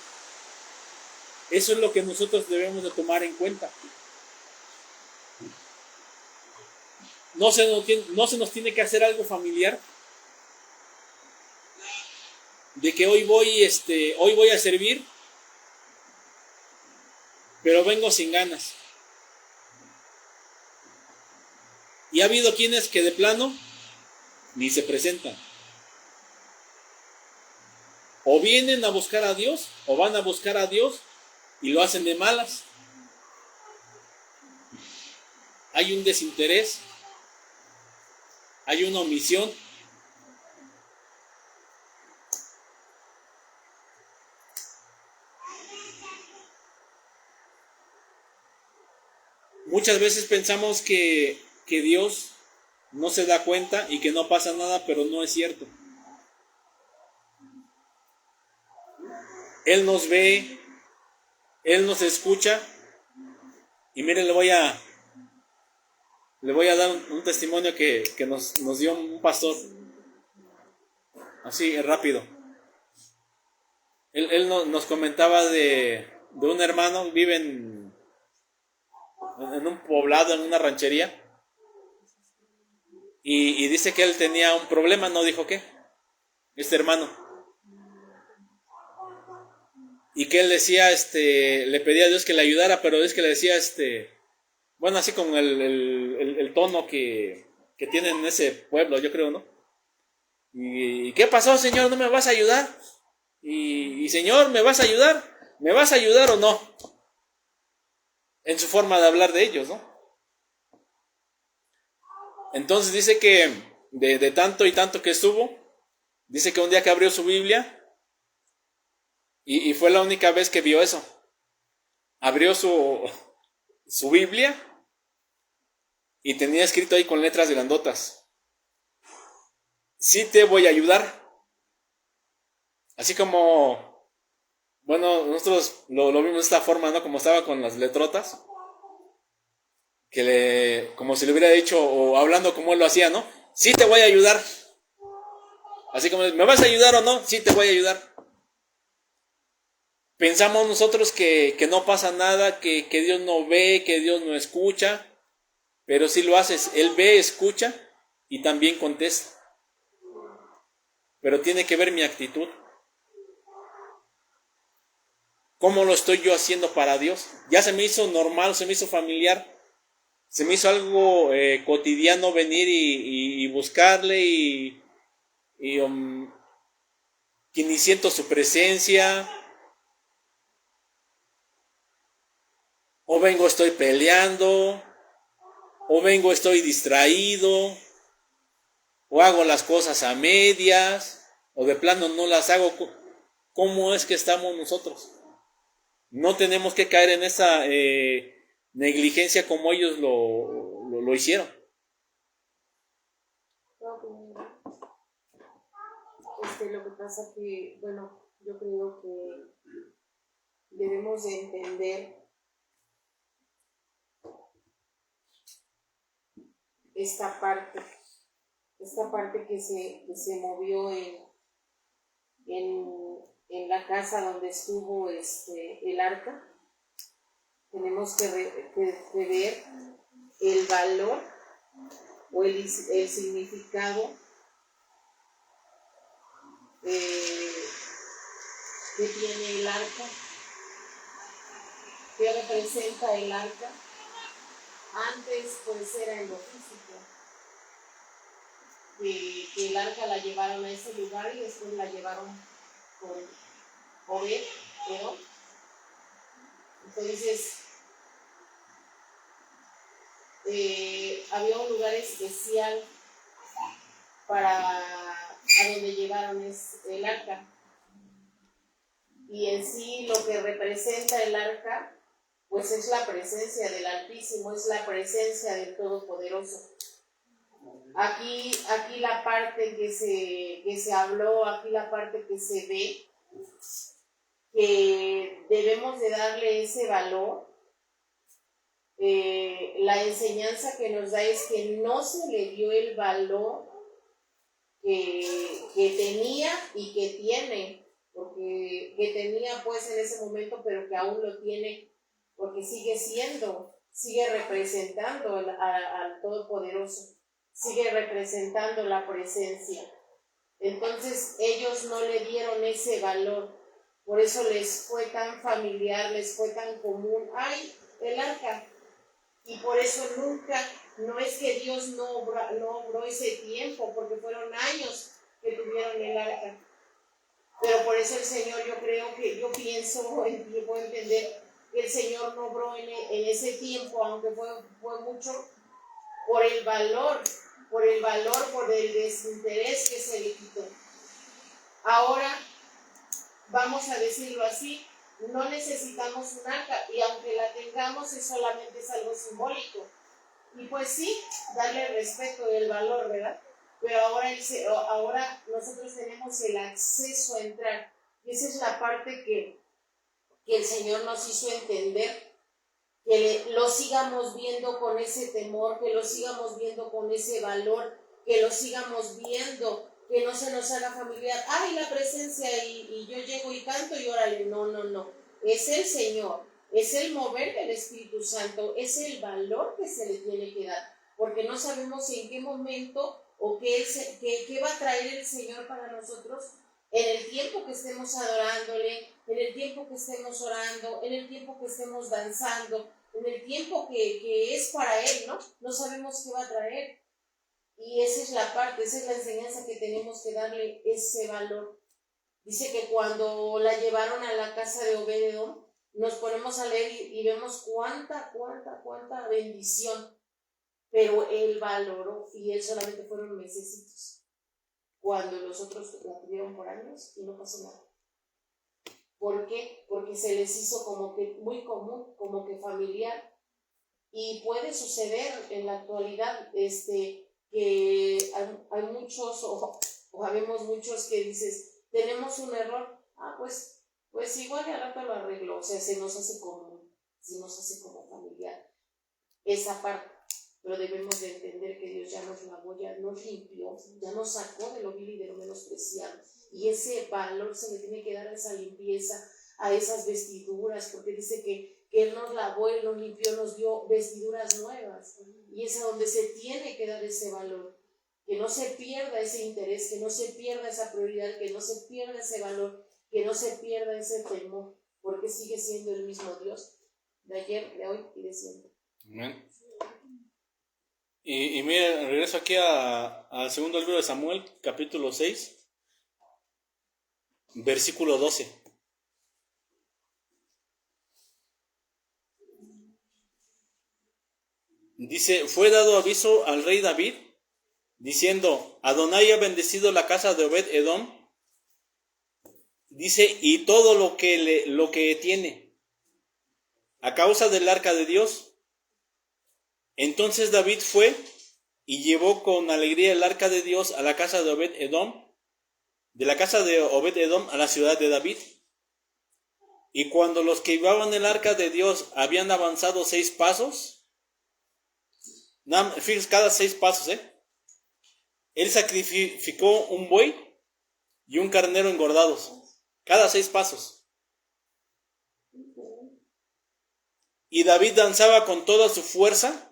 Eso es lo que nosotros debemos de tomar en cuenta. No se nos tiene que hacer algo familiar de que hoy voy a servir, pero vengo sin ganas. Y ha habido quienes que de plano ni se presentan. O vienen a buscar a Dios, o van a buscar a Dios y lo hacen de malas. Hay un desinterés, hay una omisión. Muchas veces pensamos que Dios no se da cuenta y que no pasa nada, pero no es cierto. Él nos ve, Él nos escucha. Y mire, le voy a dar un testimonio que nos dio un pastor. Así, rápido. Él nos comentaba de un hermano, vive en un poblado, en una ranchería. Y dice que él tenía un problema, no dijo qué, este hermano. Y que él decía, le pedía a Dios que le ayudara, pero es que le decía, bueno, así como el tono que tienen en ese pueblo, yo creo, ¿no? ¿Y qué pasó, Señor? ¿No me vas a ayudar? Y Señor, ¿me vas a ayudar? ¿Me vas a ayudar o no? En su forma de hablar de ellos, ¿no? Entonces dice que de tanto y tanto que estuvo, dice que un día que abrió su Biblia, y fue la única vez que vio eso. Abrió su Biblia y tenía escrito ahí con letras grandotas: sí te voy a ayudar. Así como, bueno, nosotros lo vimos de esta forma, ¿no? Como estaba con las letrotas, como si le hubiera dicho, o hablando como él lo hacía, ¿no? Sí te voy a ayudar. Así como, ¿me vas a ayudar o no? Sí te voy a ayudar. Pensamos nosotros que no pasa nada, que Dios no ve, que Dios no escucha, pero sí lo haces. Él ve, escucha y también contesta. Pero tiene que ver mi actitud. ¿Cómo lo estoy yo haciendo para Dios? Ya se me hizo normal, se me hizo familiar, se me hizo algo cotidiano venir y buscarle que ni siento su presencia. O vengo estoy peleando, o vengo estoy distraído, o hago las cosas a medias, o de plano no las hago. ¿Cómo es que estamos nosotros? No tenemos que caer en esa negligencia como ellos lo hicieron. Lo que pasa que, bueno, yo creo que debemos de entender esta parte que se movió en la casa donde estuvo el arca. Tenemos que ver el valor o el significado que tiene el arca, que representa el arca. Antes pues era en lo físico, que el arca la llevaron a ese lugar y después la llevaron con Obed, ¿no? Entonces había un lugar especial a donde llevaron el arca, y en sí lo que representa el arca pues es la presencia del Altísimo, es la presencia del Todopoderoso. Aquí la parte que se habló, aquí la parte que se ve, que debemos de darle ese valor. La enseñanza que nos da es que no se le dio el valor que tenía y que tiene, porque que tenía pues en ese momento, pero que aún lo tiene, porque sigue representando al Todopoderoso, sigue representando la presencia. Entonces ellos no le dieron ese valor, por eso les fue tan familiar, les fue tan común. ¡Ay, el arca! Y por eso nunca, no es que Dios no obró ese tiempo, porque fueron años que tuvieron el arca. Pero por eso el Señor, yo pienso, puedo entender que el Señor no obró en ese tiempo, aunque fue mucho, por el valor, por el desinterés que se le quitó. Ahora, vamos a decirlo así, no necesitamos un arca, y aunque la tengamos, solamente es algo simbólico. Y pues sí, darle respeto y el valor, ¿verdad? Pero ahora nosotros tenemos el acceso a entrar. Y esa es la parte que el Señor nos hizo entender, que lo sigamos viendo con ese temor, que lo sigamos viendo con ese valor, que lo sigamos viendo, que no se nos haga familiar. ¡Ay, la presencia! Y yo llego y canto y órale. No. Es el Señor, es el mover del Espíritu Santo, es el valor que se le tiene que dar, porque no sabemos en qué momento o qué va a traer el Señor para nosotros en el tiempo que estemos adorándole, en el tiempo que estemos orando, en el tiempo que estemos danzando, en el tiempo que es para Él, ¿no? No sabemos qué va a traer. Y esa es la parte, esa es la enseñanza que tenemos que darle ese valor. Dice que cuando la llevaron a la casa de Obed-Edom, nos ponemos a leer y vemos cuánta bendición, pero Él valoró, y Él solamente fueron mesecitos, cuando los otros la tuvieron por años y no pasó nada. ¿Por qué? Porque se les hizo como que muy común, como que familiar, y puede suceder en la actualidad, que hay muchos, o habemos muchos que dices, tenemos un error, pues igual al rato lo arreglo, o sea, se nos hace como familiar esa parte, pero debemos de entender que Dios ya nos lavó, ya nos limpió, ya nos sacó de lo vil y de lo menospreciado, y ese valor se le tiene que dar a esa limpieza, a esas vestiduras, porque dice que Él nos lavó, Él nos limpió, nos dio vestiduras nuevas, y es a donde se tiene que dar ese valor, que no se pierda ese interés, que no se pierda esa prioridad, que no se pierda ese valor, que no se pierda ese temor, porque sigue siendo el mismo Dios de ayer, de hoy y de siempre. Amén. Y mira, regreso aquí al segundo libro de Samuel, capítulo 6, versículo 12. Dice, fue dado aviso al rey David, diciendo, Adonai ha bendecido la casa de Obed-Edom, dice, y todo lo que tiene, a causa del arca de Dios. Entonces David fue y llevó con alegría el arca de Dios a la casa de Obed-Edom, de la casa de Obed-Edom a la ciudad de David. Y cuando los que llevaban el arca de Dios habían avanzado 6 pasos, fíjense, cada 6 pasos, él sacrificó un buey y un carnero engordados, cada 6 pasos. Y David danzaba con toda su fuerza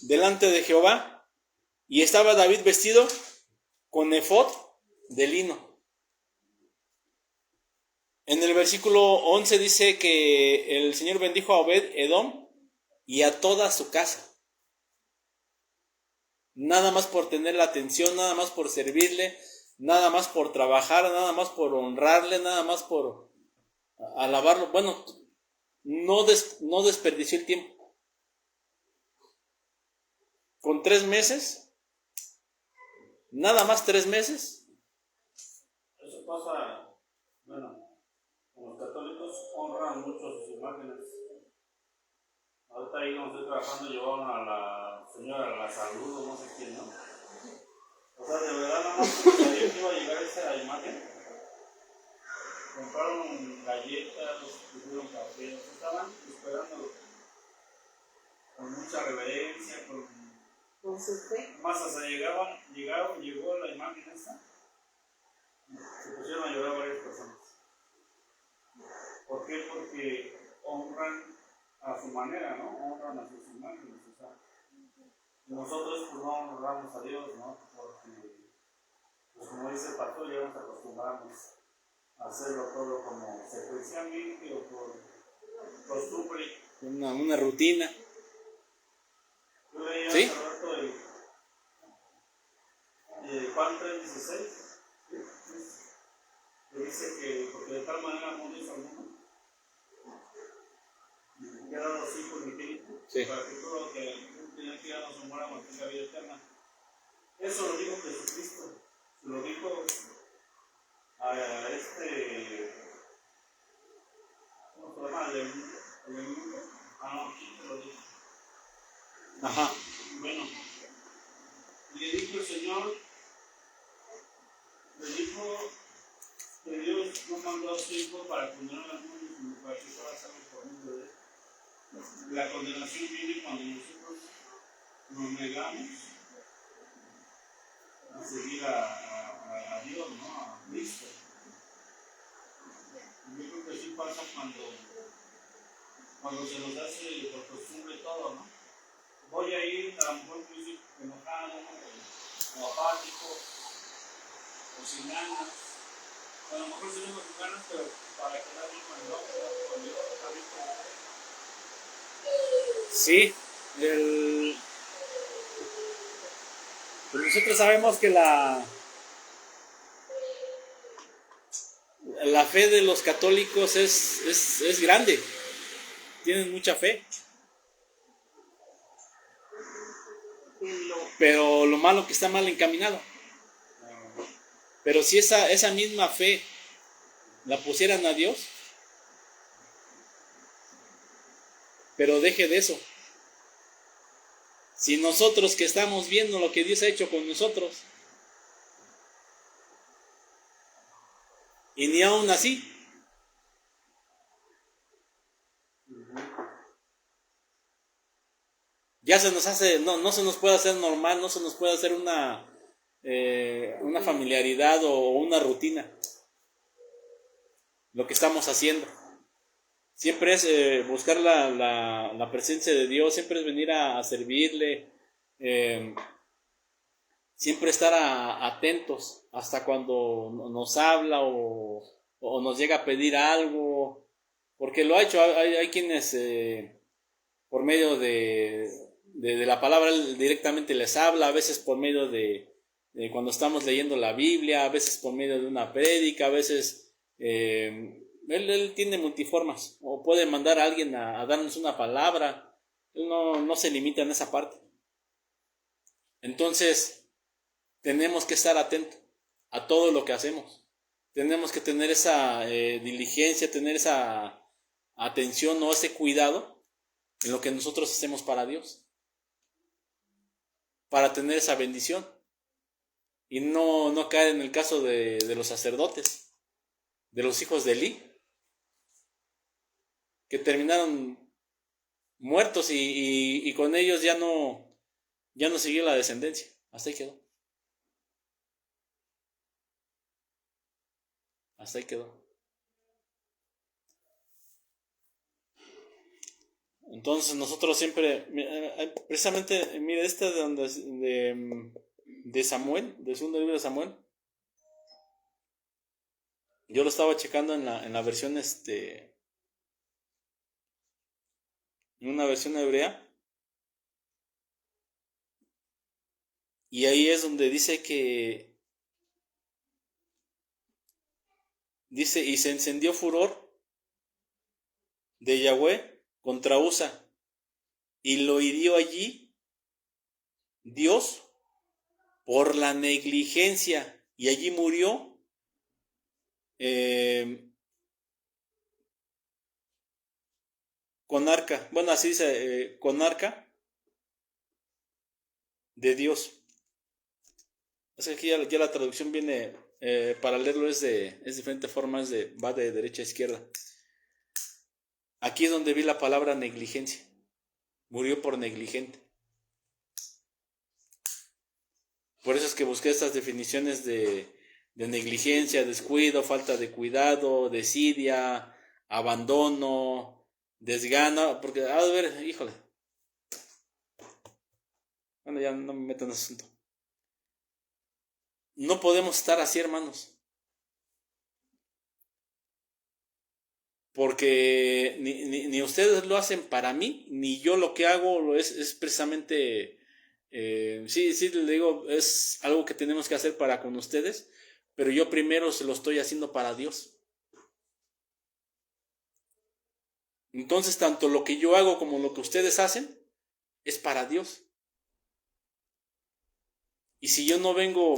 delante de Jehová, y estaba David vestido con efod de lino. En el versículo 11 dice que el Señor bendijo a Obed-Edom y a toda su casa. Nada más por tener la atención, nada más por servirle, nada más por trabajar, nada más por honrarle, nada más por alabarlo. Bueno, no desperdició el tiempo. Con 3 meses, nada más 3 meses. Eso pasa, bueno, como los católicos honran mucho sus imágenes. Ahorita ahí donde estoy trabajando llevaron a la señora La Salud, no sé quién, ¿no? O sea, de verdad nada más sabía que iba a llegar esa imagen. Compraron galletas, pusieron café, estaban esperando con mucha reverencia, Con su fe. más hasta llegó la imagen esa, se pusieron a llorar varias personas. ¿Por qué? Porque honran a su manera, ¿no? Honran a sus imágenes, o sea, nosotros pues no honramos a Dios, ¿no? Porque pues como dice el pastor, ya nos acostumbramos a hacerlo todo como secuencialmente o por costumbre. Una rutina. Yo leía ¿Sí? hace rato Juan 3:16, que dice que porque de tal manera amó Dios al mundo, que ha dado a su Hijo unigénito, Sí. para que todo lo que tiene que no se muera, mantenga vida eterna. Eso lo dijo Jesucristo, lo dijo a ¿cómo se llama? El mundo. No, ¿quién lo dijo? Ajá. Bueno, le dijo el Señor, le dijo que Dios no mandó a su Hijo para condenar al mundo, sino para que fuera salvo por medio de él. La condenación viene cuando nosotros nos negamos a seguir a Dios, ¿no? A Cristo. Yo creo que sí pasa cuando se nos hace por costumbre todo, ¿no? Voy a ir, a lo mejor estoy enojado, o apático, o sin ganas. A lo mejor tenemos ganas, pero para quedar bien con el otro, con Dios, está bien con Dios. Sí, pues nosotros sabemos que la fe de los católicos es grande, tienen mucha fe, pero lo malo que está mal encaminado. Pero si esa misma fe la pusieran a Dios, pero deje de eso. Si nosotros que estamos viendo lo que Dios ha hecho con nosotros, y ni aún así, ya se nos hace, no se nos puede hacer normal, no se nos puede hacer una familiaridad o una rutina lo que estamos haciendo. Siempre es buscar la presencia de Dios, siempre es venir a servirle, siempre estar atentos hasta cuando nos habla o nos llega a pedir algo, porque lo ha hecho. Hay quienes por medio de la palabra directamente les habla, a veces por medio de cuando estamos leyendo la Biblia, a veces por medio de una prédica, a veces él tiene multiformas, o puede mandar a alguien a darnos una palabra. Él no se limita en esa parte. Entonces tenemos que estar atentos a todo lo que hacemos. Tenemos que tener esa diligencia, tener esa atención o ese cuidado en lo que nosotros hacemos para Dios, para tener esa bendición y no caer en el caso de los sacerdotes, de los hijos de Elí, que terminaron muertos y con ellos ya no siguió la descendencia. Hasta ahí quedó. Hasta ahí quedó. Entonces nosotros siempre, precisamente, mire, esta de Samuel, del segundo libro de Samuel, yo lo estaba checando en la versión, en una versión hebrea, y ahí es donde dice y se encendió furor de Yahweh contra Usa, y lo hirió allí Dios por la negligencia, y allí murió con arca, bueno, así dice, con arca de Dios. Es que aquí ya la traducción viene, para leerlo es diferente forma, va de derecha a izquierda. Aquí es donde vi la palabra negligencia. Murió por negligente. Por eso es que busqué estas definiciones de negligencia, descuido, falta de cuidado, desidia, abandono, desgano, porque, a ver, híjole. Bueno, ya no me meto en ese asunto. No podemos estar así, hermanos. Porque ni ustedes lo hacen para mí, ni yo lo que hago es precisamente, sí, les digo, es algo que tenemos que hacer para con ustedes, pero yo primero se lo estoy haciendo para Dios. Entonces, tanto lo que yo hago como lo que ustedes hacen es para Dios. Y si yo no vengo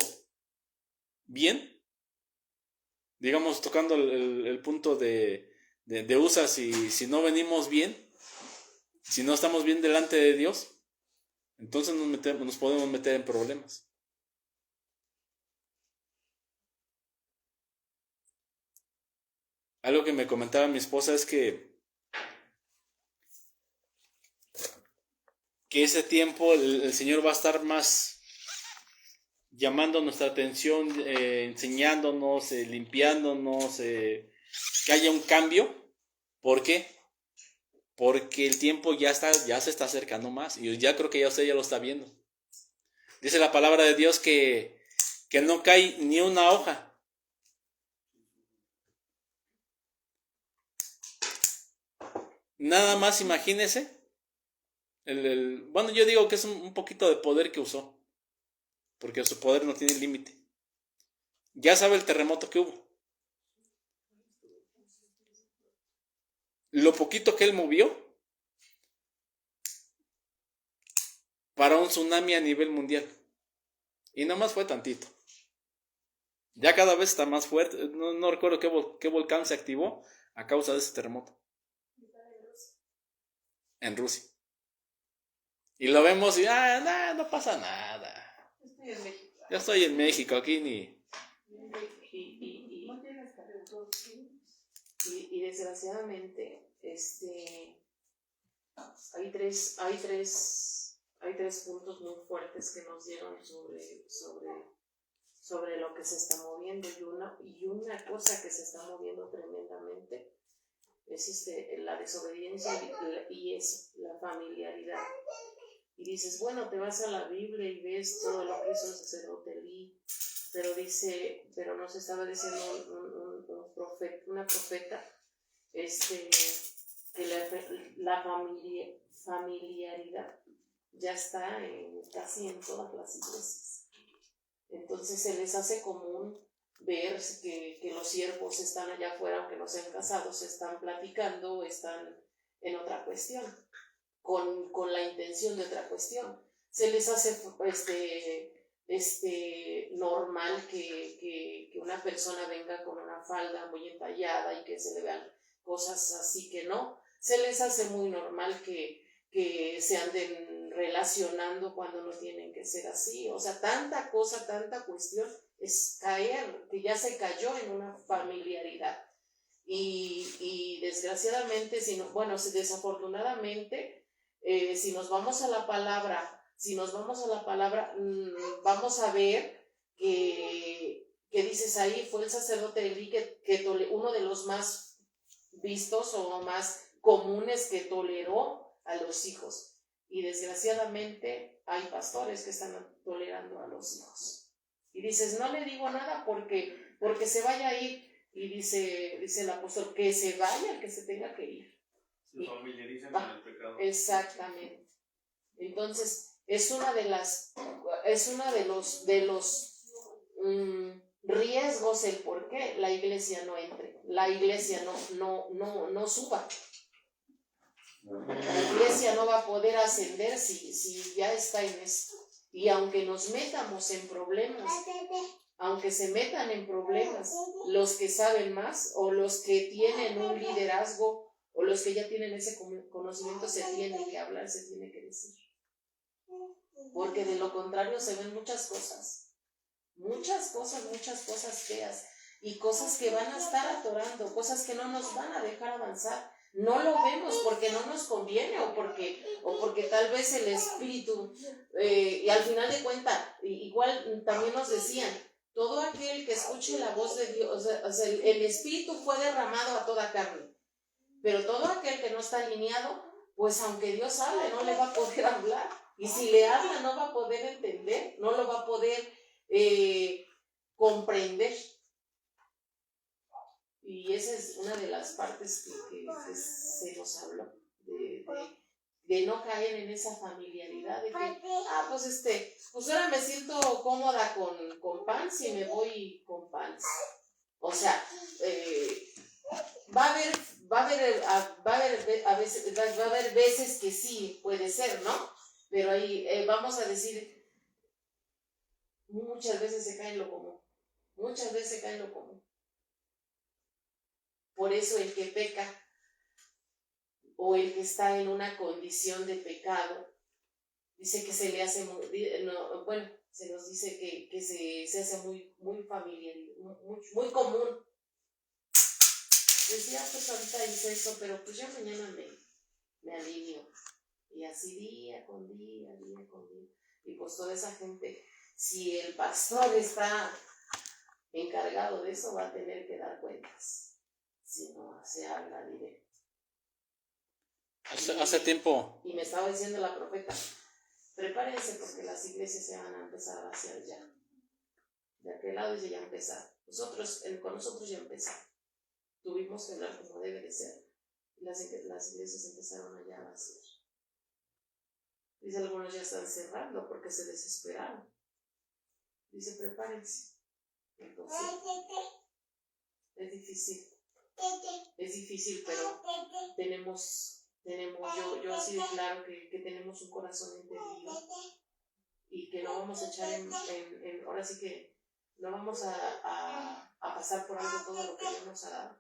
bien, digamos, tocando el punto de USA, si no venimos bien, si no estamos bien delante de Dios, entonces nos podemos meter en problemas. Algo que me comentaba mi esposa es que ese tiempo el Señor va a estar más llamando nuestra atención, enseñándonos, limpiándonos, que haya un cambio. ¿Por qué? Porque el tiempo ya se está acercando más, y ya creo que ya usted ya lo está viendo. Dice la palabra de Dios que no cae ni una hoja. Nada más imagínese. Bueno, yo digo que es un poquito de poder que usó, porque su poder no tiene límite. Ya sabe el terremoto que hubo. Lo poquito que él movió para un tsunami a nivel mundial. Y nomás fue tantito. Ya cada vez está más fuerte. No recuerdo qué volcán se activó a causa de ese terremoto. En Rusia. Y lo vemos y no pasa nada. Yo estoy en México, aquí ni. Y desgraciadamente, hay tres puntos muy fuertes que nos dieron sobre lo que se está moviendo, y una cosa que se está moviendo tremendamente es la desobediencia y es la familiaridad. Y dices, bueno, te vas a la Biblia y ves todo lo que hizo el sacerdote Elí, pero nos estaba diciendo una profeta, que la familiaridad ya está casi en todas las iglesias. Entonces se les hace común ver que los siervos están allá afuera, aunque no sean casados, están platicando, están en otra cuestión, con la intención de otra cuestión. Se les hace normal que una persona venga con una falda muy entallada y que se le vean cosas así, que no. Se les hace muy normal que se anden relacionando cuando no tienen que ser así. O sea, tanta cosa, tanta cuestión, es caer, que ya se cayó en una familiaridad. Y desgraciadamente, desafortunadamente, si nos vamos a la palabra, vamos a ver que dices ahí, fue el sacerdote Elí que uno de los más vistos o más comunes que toleró a los hijos. Y desgraciadamente hay pastores que están tolerando a los hijos. Y dices, no le digo nada porque se vaya a ir. Y dice el apóstol, que se vaya el que se tenga que ir. Se familiarizan con el pecado. Exactamente. Entonces, es uno de los riesgos el por qué la iglesia no entre, la iglesia no suba. La iglesia no va a poder ascender si ya está en esto. Y aunque nos metamos en problemas, aunque se metan en problemas los que saben más o los que tienen un liderazgo o los que ya tienen ese conocimiento, se tiene que hablar, se tiene que decir. Porque de lo contrario se ven muchas cosas feas y cosas que van a estar atorando, cosas que no nos van a dejar avanzar. No lo vemos porque no nos conviene o porque tal vez el espíritu, y al final de cuentas, igual también nos decían, todo aquel que escuche la voz de Dios, o sea, el espíritu fue derramado a toda carne, pero todo aquel que no está alineado, pues aunque Dios hable, no le va a poder hablar. Y si le habla, no va a poder entender, no lo va a poder comprender. Y esa es una de las partes que se nos habló, de no caer en esa familiaridad, de que, pues ahora me siento cómoda con pants y me voy con pants. O sea, va a haber veces que sí puede ser, ¿no? Pero ahí vamos a decir, muchas veces se cae en lo común. Muchas veces se cae en lo común. Por eso el que peca o el que está en una condición de pecado, dice que se le hace se nos dice que se hace muy familiar, muy común. Decía, pues ahorita hice eso, pero pues ya mañana me alivio. Y así día con día. Y pues toda esa gente, si el pastor está encargado de eso, va a tener que dar cuentas. Si no se habla directo. Hace tiempo. Y me estaba diciendo la profeta, prepárense porque las iglesias se van a empezar a vaciar ya. De aquel lado dice ya empezar. Con nosotros ya empezar. Tuvimos que hablar como debe de ser. Y las iglesias empezaron allá a vaciar. Dice, algunos ya están cerrando porque se desesperaron. Dice, prepárense. Entonces, es difícil, pero tenemos yo así de claro que tenemos un corazón entendido y que no vamos a echar ahora sí que no vamos a pasar por algo todo lo que Dios nos ha dado,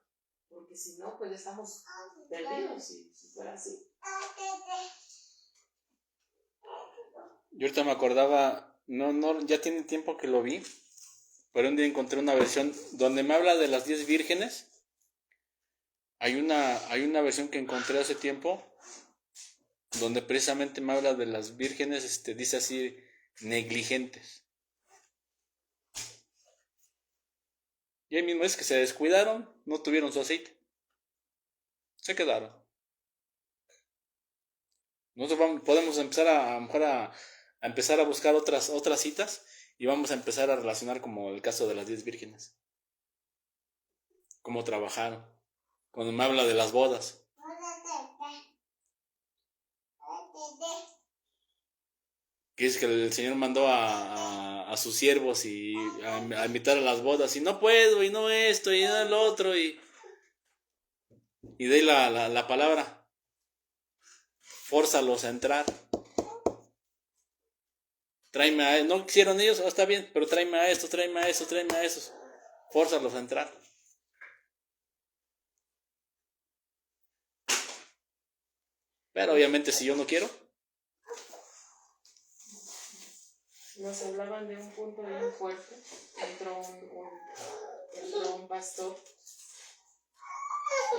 porque si no, pues estamos perdidos si fuera así. Yo ahorita me acordaba, ya tiene tiempo que lo vi, pero un día encontré una versión donde me habla de las 10 vírgenes. Hay una versión que encontré hace tiempo donde precisamente me habla de las vírgenes, dice así, negligentes. Y ahí mismo es que se descuidaron, no tuvieron su aceite. Se quedaron. Nosotros podemos empezar a empezar a buscar otras citas y vamos a empezar a relacionar como el caso de las 10 vírgenes. Cómo trabajaron. Cuando me habla de las bodas. Que es que el Señor mandó a sus siervos y a invitar a las bodas y no puedo y no esto y no lo otro y de ahí la palabra, fórzalos a entrar. Tráeme no quisieron ellos, está bien, pero tráeme a esos, fórzalos a entrar. Pero obviamente si yo no quiero. Nos hablaban de un punto bien fuerte. Entró un pastor.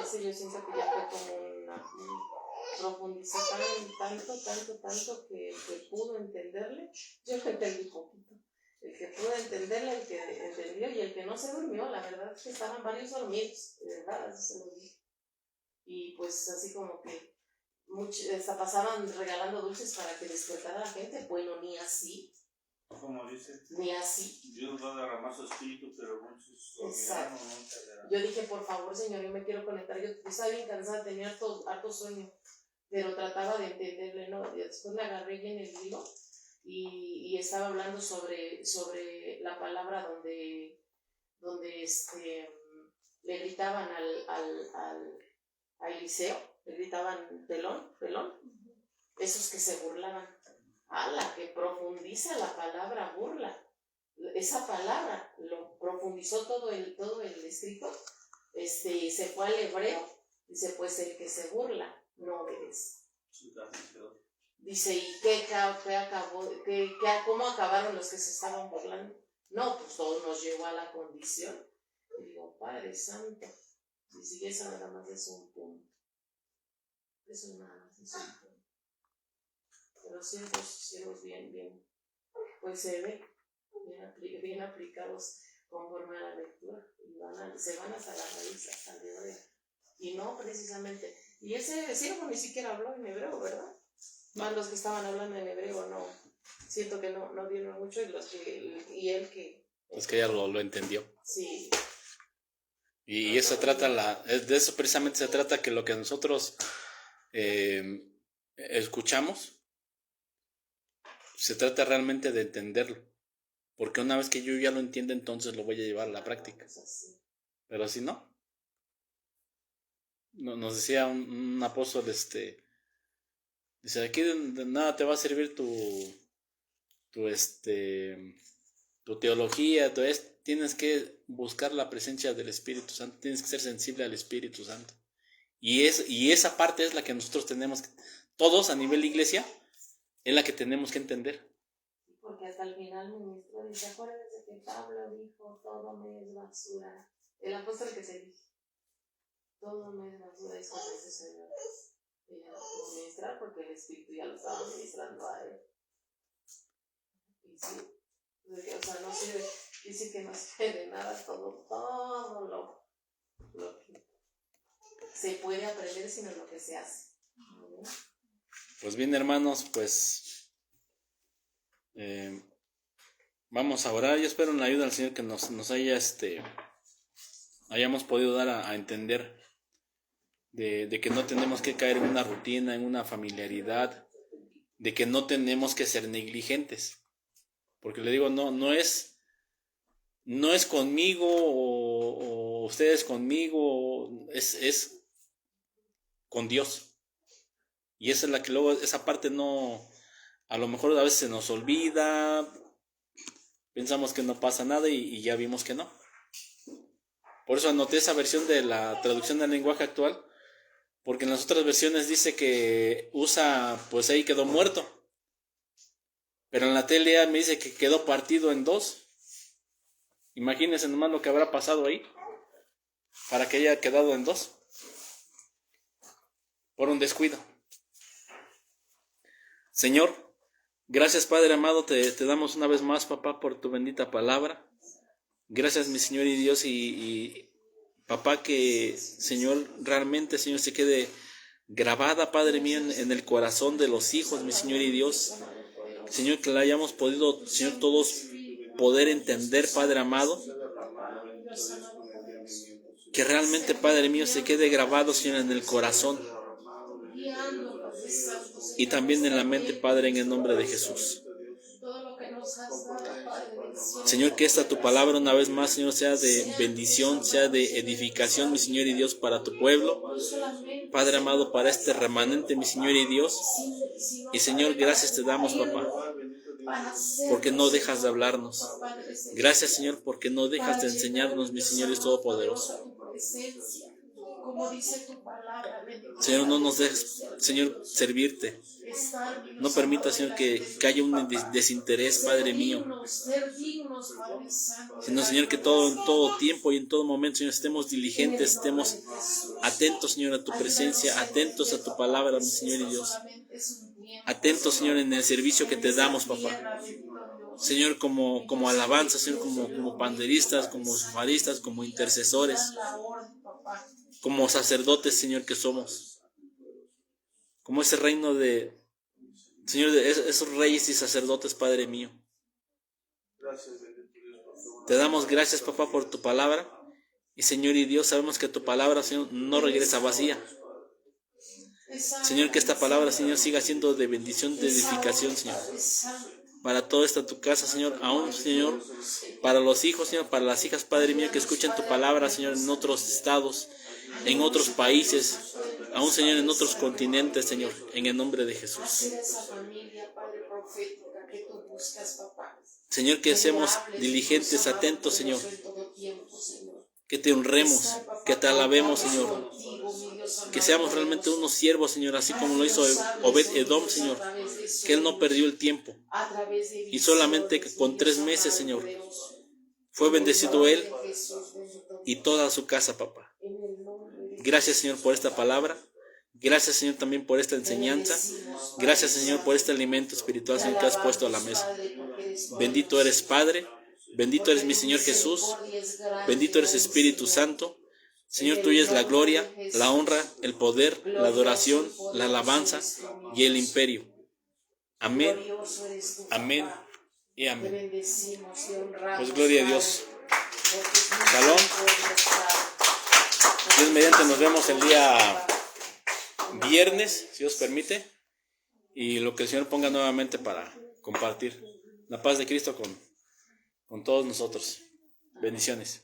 Ese yo siento que ya fue como profundizó tanto que el que pudo entenderle, yo lo entendí poquito. El que pudo entenderle, el que entendió y el que no se durmió, la verdad es que estaban varios dormidos, de verdad, así se lo dije. Y pues así como que hasta pasaban regalando dulces para que despertara a la gente. Bueno, ni así. Como dice, ni así. Dios va a derramar su espíritu, pero muchos. Exacto. Yo dije, por favor, Señor, yo me quiero conectar. Yo estaba bien cansada, tenía harto sueño, pero trataba de entenderle, ¿no? Y después me agarré bien el hilo y estaba hablando sobre la palabra donde le gritaban a Eliseo, le gritaban pelón, esos que se burlaban. La que profundiza la palabra burla. Esa palabra lo profundizó todo el escrito. Se fue al hebreo. Dice, pues el que se burla no obedece. Dice, ¿y cómo acabaron los que se estaban burlando? No, pues todo nos llevó a la condición. Y digo, Padre Santo, y eso nada más es un punto. Eso nada más es un punto. Los siervos bien, pues se ve, bien aplicados conforme a la lectura, y se van hasta la raíz, hasta el hebreo, y no precisamente, y ese siervo ni siquiera habló en hebreo, ¿verdad? Más los que estaban hablando en hebreo, no, siento que no dieron mucho, y él que Es que ella lo entendió. Sí. Y eso trata de eso precisamente se trata, que lo que nosotros escuchamos, se trata realmente de entenderlo. Porque una vez que yo ya lo entiendo, entonces lo voy a llevar a la práctica. Pero si no, nos decía un apóstol, dice, aquí de nada te va a servir tu teología, tienes que buscar la presencia del Espíritu Santo, tienes que ser sensible al Espíritu Santo. Y esa parte es la que nosotros tenemos, todos a nivel de iglesia, es la que tenemos que entender. Porque hasta el final ministro dice, acuérdense que Pablo dijo, todo me es basura. El apóstol que se dijo, todo me es basura, es con ese Señor. Ella lo ministrar porque el Espíritu ya lo estaba ministrando a él. Y sí, o sea, no sirve, dice que no sirve de nada todo lo que se puede aprender, sino lo que se hace. Pues bien, hermanos, pues vamos a orar. Yo espero en la ayuda del Señor que nos hayamos podido dar a entender de que no tenemos que caer en una rutina, en una familiaridad, de que no tenemos que ser negligentes. Porque le digo, no es conmigo o ustedes conmigo, es con Dios. Y esa es la que luego, esa parte no, a lo mejor a veces se nos olvida, pensamos que no pasa nada y ya vimos que no. Por eso anoté esa versión de la traducción del lenguaje actual, porque en las otras versiones dice que usa, pues ahí quedó muerto. Pero en la TLA me dice que quedó partido en dos. Imagínense nomás lo que habrá pasado ahí para que haya quedado en dos por un descuido. Señor, gracias Padre amado, te damos una vez más, papá, por tu bendita palabra. Gracias mi Señor y Dios, y papá, que Señor, realmente Señor, se quede grabada, Padre mío, en el corazón de los hijos, mi Señor y Dios. Señor, que la hayamos podido, Señor, todos poder entender, Padre amado. Que realmente, Padre mío, se quede grabado, Señor, en el corazón. Y también en la mente, Padre, en el nombre de Jesús. Señor, que esta tu palabra una vez más, Señor, sea de bendición, sea de edificación, mi Señor y Dios, para tu pueblo. Padre amado, para este remanente, mi Señor y Dios. Y Señor, gracias te damos, papá, porque no dejas de hablarnos. Gracias, Señor, porque no dejas de enseñarnos, mi Señor y Todopoderoso. Señor, no nos dejes, Señor, servirte. No permita, Señor, que haya un desinterés, Padre mío. Sino, Señor, que en todo tiempo y en todo momento, Señor, estemos diligentes, estemos atentos, Señor, a tu presencia, atentos a tu palabra, mi Señor y Dios. Atentos, Señor, en el servicio que te damos, papá. Señor, como alabanza, Señor, como panderistas, como sofaristas, como intercesores, como sacerdotes, Señor, que somos. Como ese reino de, Señor, de esos reyes y sacerdotes, Padre mío. Te damos gracias, papá, por tu palabra. Y Señor y Dios, sabemos que tu palabra, Señor, no regresa vacía. Señor, que esta palabra, Señor, siga siendo de bendición, de edificación, Señor. Para toda esta tu casa, Señor, aún, Señor, para los hijos, Señor, para las hijas, Padre mío, que escuchen tu palabra, Señor, en otros estados, en otros países, aún, Señor, en otros continentes, Señor, en el nombre de Jesús. Señor, que seamos diligentes, atentos, Señor. Que te honremos, que te alabemos, Señor. Que seamos realmente unos siervos, Señor, así como lo hizo Obed-Edom, Señor. Que él no perdió el tiempo. Y solamente con 3 meses, Señor, fue bendecido él y toda su casa, papá. Gracias, Señor, por esta palabra. Gracias, Señor, también por esta enseñanza. Gracias, Señor, por este alimento espiritual, Señor, que has puesto a la mesa. Bendito eres, Padre. Bendito eres mi Señor Jesús. Bendito eres Espíritu Santo. Señor, tuya es la gloria, la honra, el poder, la adoración, la alabanza y el imperio. Amén. Amén y Te amén. bendecimos y honramos. Pues gloria a Padre, Dios. porque es muy Shalom. Padre. Dios mediante, nos vemos el día viernes, si Dios permite, y lo que el Señor ponga nuevamente para compartir la paz de Cristo con todos nosotros. Bendiciones.